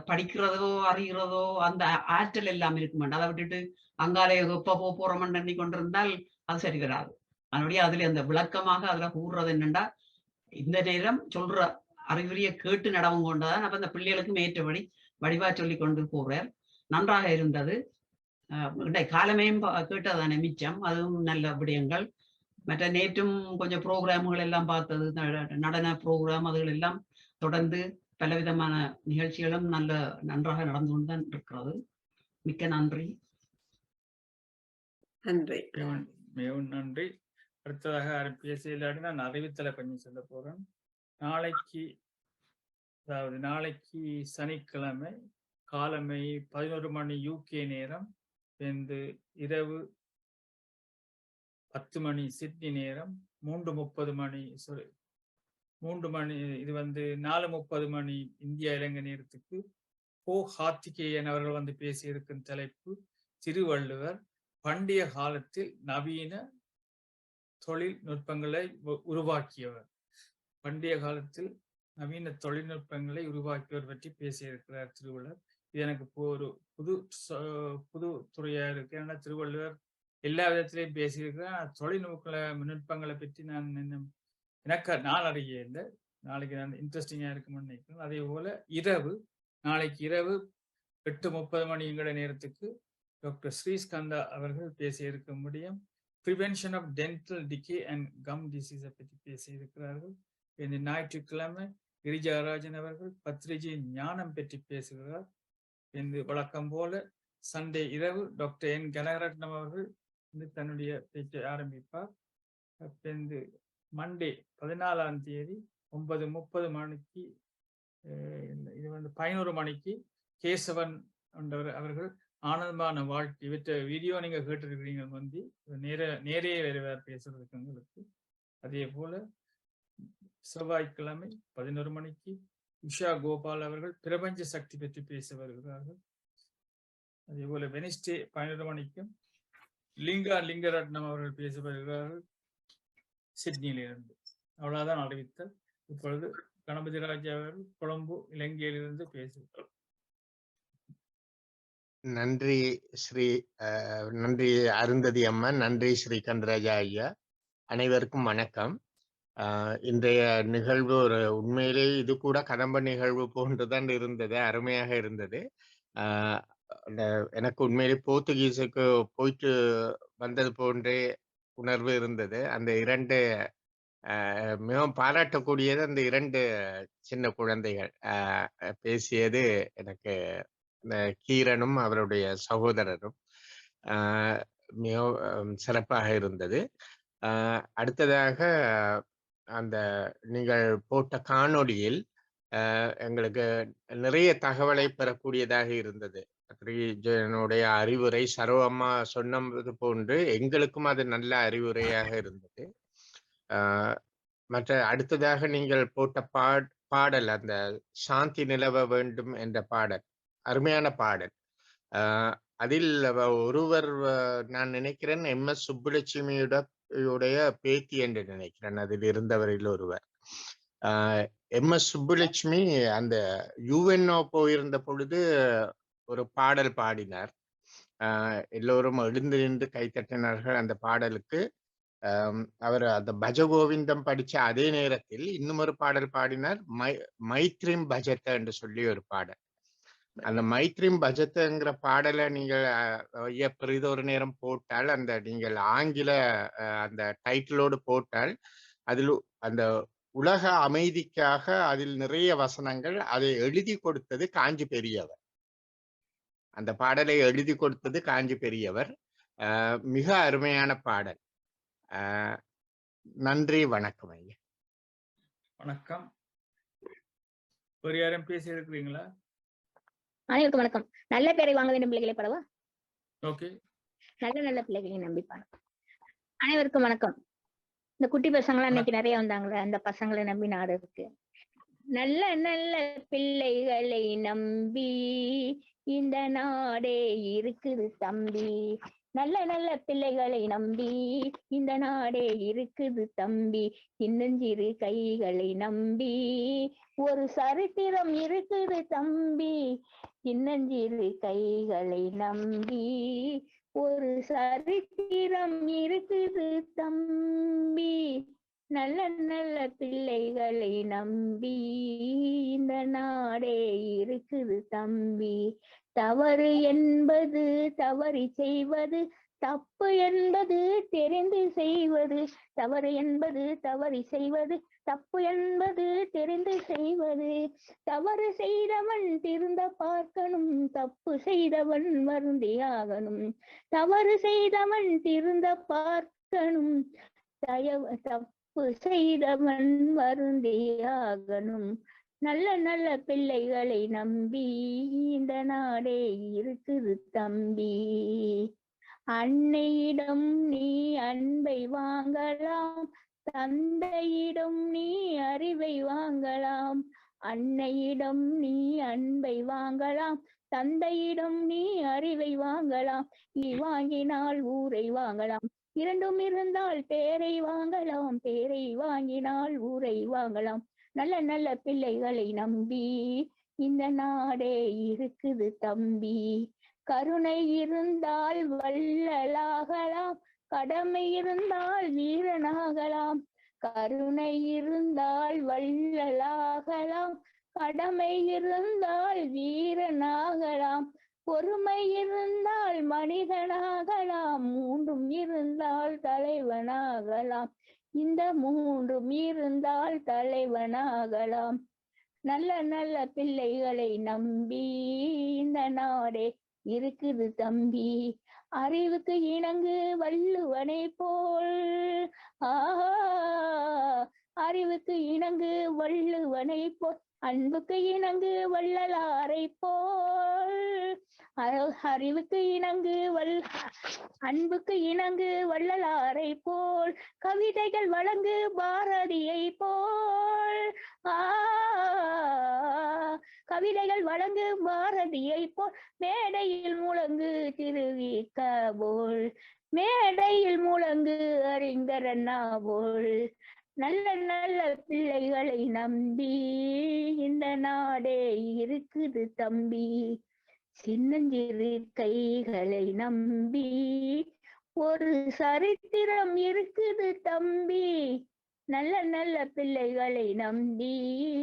படிக்கிறதோ அறிகிறதோ அந்த ஆற்றல் எல்லாம் இருக்க மாட்டேன். அதை விட்டுட்டு அங்காலே எப்ப போறோம்னு எண்ணி கொண்டிருந்தால் அது சரி வராது. அதனுடைய அதுல அந்த விளக்கமாக அதுல கூறுறது என்னண்டா, இந்த நேரம் சொல்ற அறிவுரையை கேட்டு நடவும் கொண்டதான் அப்ப அந்த பிள்ளைகளுக்கும் ஏற்றபடி வடிவா சொல்லி கொண்டு போறார். நன்றாக இருந்தது. காலமையும் கேட்டதானே மிச்சம். அதுவும் நல்ல விடயங்கள். மற்ற நேற்றும் கொஞ்சம் ப்ரோக்ராம்கள் எல்லாம் பார்த்தது, நடன ப்ரோக்ராம், அதுகள் எல்லாம் தொடர்ந்து பலவிதமான நிகழ்ச்சிகளும் நன்றாக நடந்து கொண்டுதான் இருக்கிறது. மிக்க நன்றி. நன்றி. மிகவும் நன்றி. அடுத்ததாக பேசியலாடி நான் அறிவித்தலை கொஞ்சம் சொல்ல போறேன். நாளைக்கு சனிக்கிழமை காலமை 11 மணி UK நேரம், இரவு 10 மணி சிட்னி நேரம், 3:30 மணி இது 4:30 மணி இந்தியா இலங்கை நேரத்துக்கு ஹாத்திகேயன் அவர்கள் பேசியிருக்கும் தலைப்பு திருவள்ளுவர் பண்டைய காலத்தில் நவீன தொழில்நுட்பங்களை உருவாக்கியவர். பண்டைய காலத்தில் நவீன தொழில்நுட்பங்களை உருவாக்கியவர் பற்றி பேசியிருக்கிறார் திருவள்ளுவர். இது எனக்கு ஒரு புது துறையா இருக்கு. ஏன்னா திருவள்ளுவர் எல்லா விதத்திலையும் பேசியிருக்கிறேன். தொழில்நுட்பங்களை பற்றி நான் அறிய இல்லை. நாளைக்கு நான் இன்ட்ரெஸ்டிங்கா இருக்கும்னு நினைக்கிறேன். அதே போல நாளைக்கு இரவு 8:30 மணி எங்கட நேரத்துக்கு டாக்டர் ஸ்ரீஸ்கந்தா அவர்கள் பேசியிருக்க முடியும். Prevention of dental decay and gum டிசீஸை பற்றி பேசியிருக்கிறார்கள். இந்த ஞாயிற்றுக்கிழமை கிரிஜாராஜன் அவர்கள் பத்ரிஜி ஞானம் பற்றி பேசுகிறார். வழக்கம் போல சண்டே இரவு டாக்டர் என் கனகரட்னம் அவர்கள் தன்னுடைய பேச்சை ஆரம்பிப்பார். மண்டே 14ஆம் தேதி 9:30 மணிக்கு இது 11 மணிக்கு கேசவன் அவர்கள் ஆனந்தமான வாழ்க்கை இவற்றை வீடியோ நீங்க கேட்டிருக்கிறீங்க நேரே வருவார் பேசுறதுக்கு உங்களுக்கு. அதே போல செவ்வாய்க்கிழமை 11 மணிக்கு உஷா கோபால் அவர்கள் பிரபஞ்ச சக்தி பற்றி பேச வருகிறார்கள். அதே போல வெனிஸ்டே 11 மணிக்கும் லிங்கரட்னம் அவர்கள் பேச வருகிறார்கள் சிட்னியிலிருந்து. அவ்வளவுதான் அறிவித்தல். இப்பொழுது கணபதி ராஜா அவர்கள் கொழும்பு இலங்கையிலிருந்து பேசுகிறார். நன்றி நன்றி அருந்ததி அம்மன், நன்றி ஸ்ரீ கந்தராஜா ஐயா. அனைவருக்கும் வணக்கம். இன்றைய நிகழ்வு ஒரு உண்மையிலே இது கூட கதம்ப நிகழ்வு போன்றுதான் இருந்தது, அருமையாக இருந்தது. எனக்கு உண்மையிலே போர்த்துகீஸுக்கு போயிட்டு வந்தது போன்றே உணர்வு இருந்தது. அந்த இரண்டு மிகவும் பாராட்டக்கூடியது அந்த இரண்டு சின்ன குழந்தைகள் பேசியது எனக்கு கீரனும் அவருடைய சகோதரரும் மிகவும் சிறப்பாக இருந்தது. அடுத்ததாக அந்த நீங்கள் போட்ட காணொளியில் எங்களுக்கு நிறைய தகவலை பெறக்கூடியதாக இருந்தது. பத்ரிஜனுடைய அறிவுரை சர்வம்மா சொன்னது போன்று எங்களுக்கும் அது நல்ல அறிவுரையாக இருந்தது. மற்ற அடுத்ததாக நீங்கள் போட்ட பாடல் அந்த சாந்தி நிலவ வேண்டும் என்ற பாடல் அருமையான பாடல். அதில் ஒருவர் நான் நினைக்கிறேன் MS சுப்புலட்சுமியுடைய பேத்தி என்று நினைக்கிறேன். அதில் இருந்தவரில் ஒருவர் MS சுப்புலட்சுமி அந்த UNO போயிருந்த பொழுது ஒரு பாடல் பாடினார். எல்லோரும் எழுந்து நின்று கைத்தட்டினார்கள் அந்த பாடலுக்கு. அவர் அந்த பஜகோவிந்தம் படிச்ச அதே நேரத்தில் இன்னும் ஒரு பாடல் பாடினார், மைத்ரிம் பஜத்த என்று சொல்லி ஒரு பாடல். அந்த மைத்ரிம் பஜத்துங்கிற பாடலை நீங்கள் பெரித ஒரு நேரம் போட்டால் அந்த நீங்கள் ஆங்கில அந்த டைட்டிலோடு போட்டால் அதில் அந்த உலக அமைதிக்காக அதில் நிறைய வசனங்கள். அதை எழுதி கொடுத்தது காஞ்சி பெரியவர். அந்த பாடலை எழுதி கொடுத்தது காஞ்சி பெரியவர். மிக அருமையான பாடல். நன்றி, வணக்கம் ஐயா. வணக்கம். ஒரு யாரும் பேசி இருக்கிறீங்களா? அனைவருக்கும் வணக்கம். நல்ல பேரை வாங்க வேண்டும் பிள்ளைகளை படவா. ஓகே. நல்ல பிள்ளைகளை நம்பிப்பாங்க. அனைவருக்கும் வணக்கம். இந்த குட்டி பசங்களாம் இன்னைக்கு நிறைய வந்தாங்களே, அந்த பசங்களை நம்பி நாடு இருக்கு. நல்ல நல்ல பிள்ளைகளை நம்பி இந்த நாடே இருக்குது தம்பி. நல்ல நல்ல பிள்ளைகளை நம்பி இந்த நாடே இருக்குது தம்பி. சின்னஞ்சிறு கைகளை நம்பி ஒரு சரித்திரம் இருக்குது தம்பி. சின்னஞ்சிறு கைகளை நம்பி ஒரு சரித்திரம் இருக்குது தம்பி. நல்ல நல்ல பிள்ளைகளை நம்பி இந்த நாடே இருக்குது தம்பி. தவறு என்பது தவறி செய்வது, தப்பு என்பது தெரிந்து செய்வது. தவறு என்பது தவறி செய்வது, தப்பு என்பது தெரிந்து செய்வது. தவறு செய்தவன் திருந்த பார்க்கணும், தப்பு செய்தவன் வருந்தியாகணும். தவறு செய்தவன் திருந்த பார்க்கணும், தப்பு செய்தவன் வருந்தியாகணும். நல்ல நல்ல பிள்ளைகளை நம்பி இந்த நாடே இருக்குது தம்பி. அன்னையிடம் நீ அன்பை வாங்கலாம், தந்தையிடம் நீ அறிவை வாங்கலாம். அன்னையிடம் நீ அன்பை வாங்கலாம், தந்தையிடம் நீ அறிவை வாங்கலாம். நீ வாங்கினால் ஊரை வாங்கலாம், இரண்டும் இருந்தால் பேரை வாங்கலாம். பேரை வாங்கினால் ஊரை வாங்கலாம். நல்ல நல்ல பிள்ளைகளை நம்பி இந்த நாடே இருக்குது தம்பி. கருணை இருந்தால் வள்ளலாகலாம், கடமை இருந்தால் வீரனாகலாம். கருணை இருந்தால் வள்ளலாகலாம், கடமை இருந்தால் வீரனாகலாம். பொறுமை இருந்தால் மனிதனாகலாம், மூன்றும் இருந்தால் தலைவனாகலாம். இந்த மூன்றும் இருந்தால் தலைவனாகலாம். நல்ல நல்ல பிள்ளைகளை நம்பி இந்த நாடே இருக்குது தம்பி. அறிவுக்கு இணங்கு வள்ளுவனை போல். ஆஹா, அறிவுக்கு இணங்கு வள்ளுவனை போல், அன்புக்கு இணங்கு வள்ளலாரை போல். அறிவுக்கு இணங்கு அன்புக்கு இணங்கு வள்ளலாரை போல், கவிதைகள் வழங்கு பாரதியை போல். கவிதைகள் வழங்கு பாரதியை போல், மேடையில் முழங்கு திருவிக போல். மேடையில் முழங்கு அறிஞரண்ணா போல். நல்ல நல்ல பிள்ளைகளை நம்பி இந்த நாடே இருக்குது தம்பி. சின்னஞ்சிறு கைகளை நம்பி ஒரு சரித்திரம் இருக்குது தம்பி. நல்ல நல்ல பிள்ளைகளை நம்பி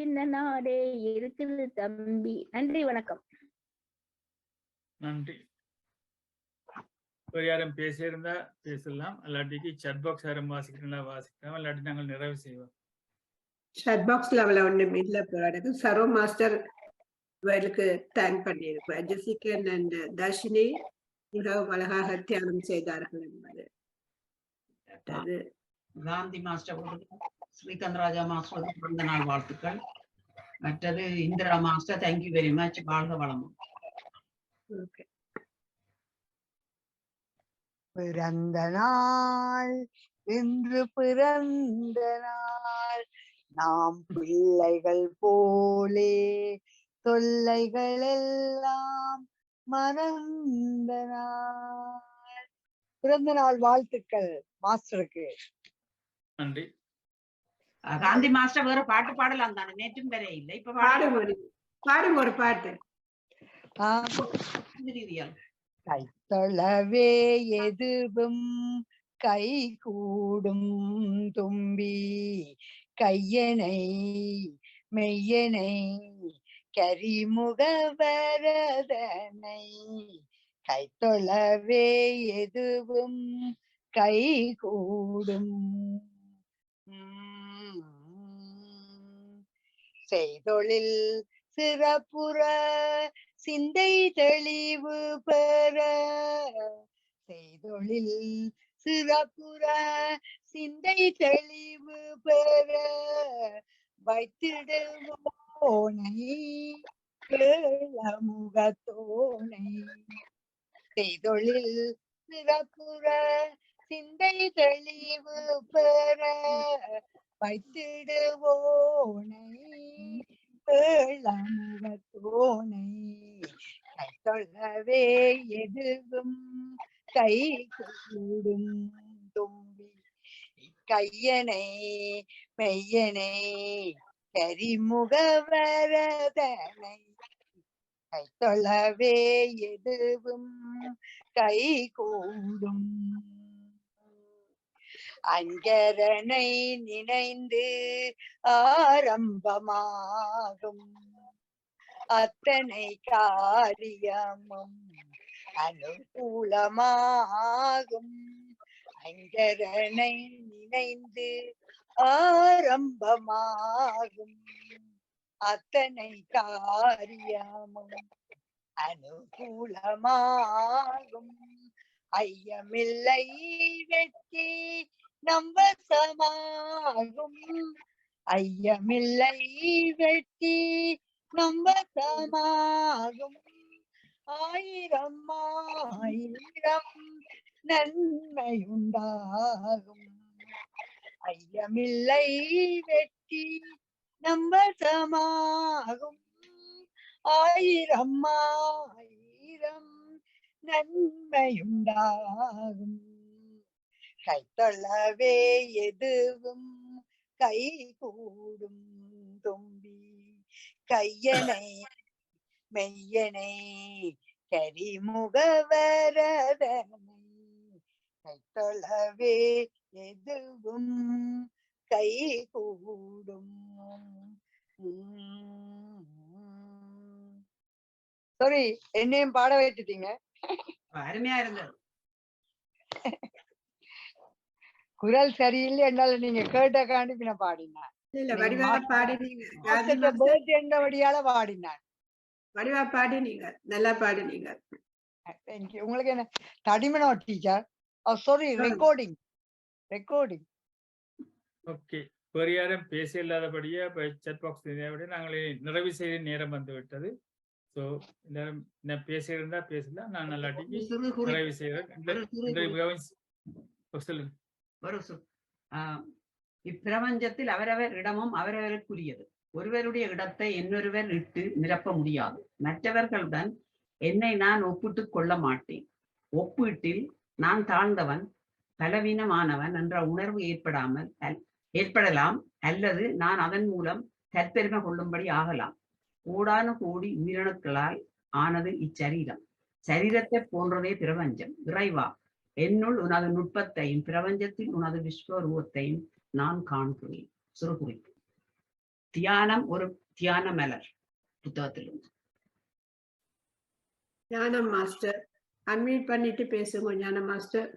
இந்த நாடே இருக்குது தம்பி. நன்றி, வணக்கம். நன்றி. வேறு யாரும் பேசியிருந்தா பேசலாம், இல்லாட்டிக்கு chat box யாரும் வாசிக்கிறா வாசிக்கலாம், இல்லாட்டி நாங்கள் நிறைவு செய்வோம். chat boxல அவளை ஒன்றும் இல்லை போராடுறது. சரோ மாஸ்டர் இவர்களுக்கு தேங்க் பண்ணியிருப்பேன். ஜெசிகன் அண்ட் தர்ஷினி மிகவும் அழகாக தியானம் செய்தார்கள் என்பது. காந்தி மாஸ்டர், ஸ்ரீகாந்த் ராஜா மாஸ்டர் பிறந்த நாள் வாழ்த்துக்கள். மற்றது Indira master, thank you very much. வாழ்க வளமும். ஓகே. பிறந்த நாள் இன்று பிறந்த நாள், நாம் பிள்ளைகள் போலே தொல்லைகள் எல்லாம் மறந்த நாள். பிறந்த நாள் வாழ்த்துக்கள் மாஸ்டருக்கு. நன்றி. காந்தி மாஸ்டர் வேற பாட்டு பாடலாம் தானே? நேற்றும் வேற இல்லை, இப்ப பாடுங்க ஒரு பாட்டு. கைத்தொழவே எதுவும் கை கூடும் தும்பி, கையனை மெய்யனை கரிமுக வரதனை. கைத்தொழவே எதுவும் கை கூடும், செய்தொழில் சிறப்புற சிந்தை தெளிவு பெற. செய்தொழில் சிறப்புற சிந்தை தெளிவு பெற, வைத்திடுவோனை முகத்தோனை. செய்தொழில் சிறப்புற சிந்தை தெளிவு பெற, வைத்திடுவோனை முகத்தோனை. கைத்தொழவே எதுவும் கை கூடும் தும்பி, கையனை மெய்யனை கரிமுக வரதனை. கைத்தொழவே எதுவும் கை கூடும், அங்கரனை நினைந்து ஆரம்பமாகும் அத்தனை காரியமும் அனுகூலமாகும். அங்கரனை நினைந்து ஆரம்பமாகும் அத்தனை காரியமும் அனுகூலமாகும். ஐயமில்லை வெற்றி நம்பசமாகும். ஐயமில்லை வெற்றி நம்பசமாகும். ஆயிரம் ஆயிரம் நன்மையுண்டாகும். ஐயமில்லை வெற்றி நம்பசமாகும். ஆயிரம் ஆயிரம் நன்மையுண்டாகும். கைத்தொழவே எதுவும் கை கூடும் தும்பி, கையனை மெய்யனை கரிமுக வரதனை. கைத்தொழவே எதுவும் கை கூடும். சாரி, என்னையும் பாட வைத்துட்டீங்க. அருமையா இருந்தது. குரல் சரியில்லை என்னால நீங்க கேட்ட காண்டி நான் பாடினேன். வடிவா பாடினீங்க, பாடினான். வடிவா பாடினீங்க, நல்லா பாடினீங்க. Thank you. உங்களுக்கு என்ன தடிமனோ teacher? Oh, sorry, recording. Okay, வேறு யாரும் பேச இல்லாதபடியே இப்போ chat box விட நாங்களே நிறைவு செய்ய நேரம் வந்து விட்டது. ஸோ எல்லாரும் என்ன பேசியிருந்தா பேசலாம், நான் நல்லாட்டிக்கு நிறைவு செய்கிறேன். இப்பிரபஞ்சத்தில் அவரவர் இடமும் அவரவருக்குரியது. ஒருவருடைய இடத்தை இன்னொருவர் இட்டு நிரப்ப முடியாது. மற்றவர்களுடன் என்னை நான் ஒப்பிட்டுக் கொள்ள மாட்டேன். ஒப்பீட்டில் நான் தாழ்ந்தவன், பலவீனமானவன் என்ற உணர்வு ஏற்படலாம், அல்லது நான் அதன் மூலம் தற்பெருமை கொள்ளும்படி ஆகலாம். கோடான கோடி உயிரணுக்களால் ஆனது இச்சரீரம். சரீரத்தை போன்றதே பிரபஞ்சம். இறைவா, என்னுள் உனது நுட்பத்தையும் பிரபஞ்சத்தில் உனது விஸ்வரூபத்தையும் நான் காண்கிறேன். சிறுகுறிப்பு. தியானம் ஒரு தியான மலர் புத்தகத்திலிருந்து. ஞானம் மாஸ்டர் அன்மியூட் பண்ணிட்டு பேசுங்க. ஞானம் மாஸ்டர்.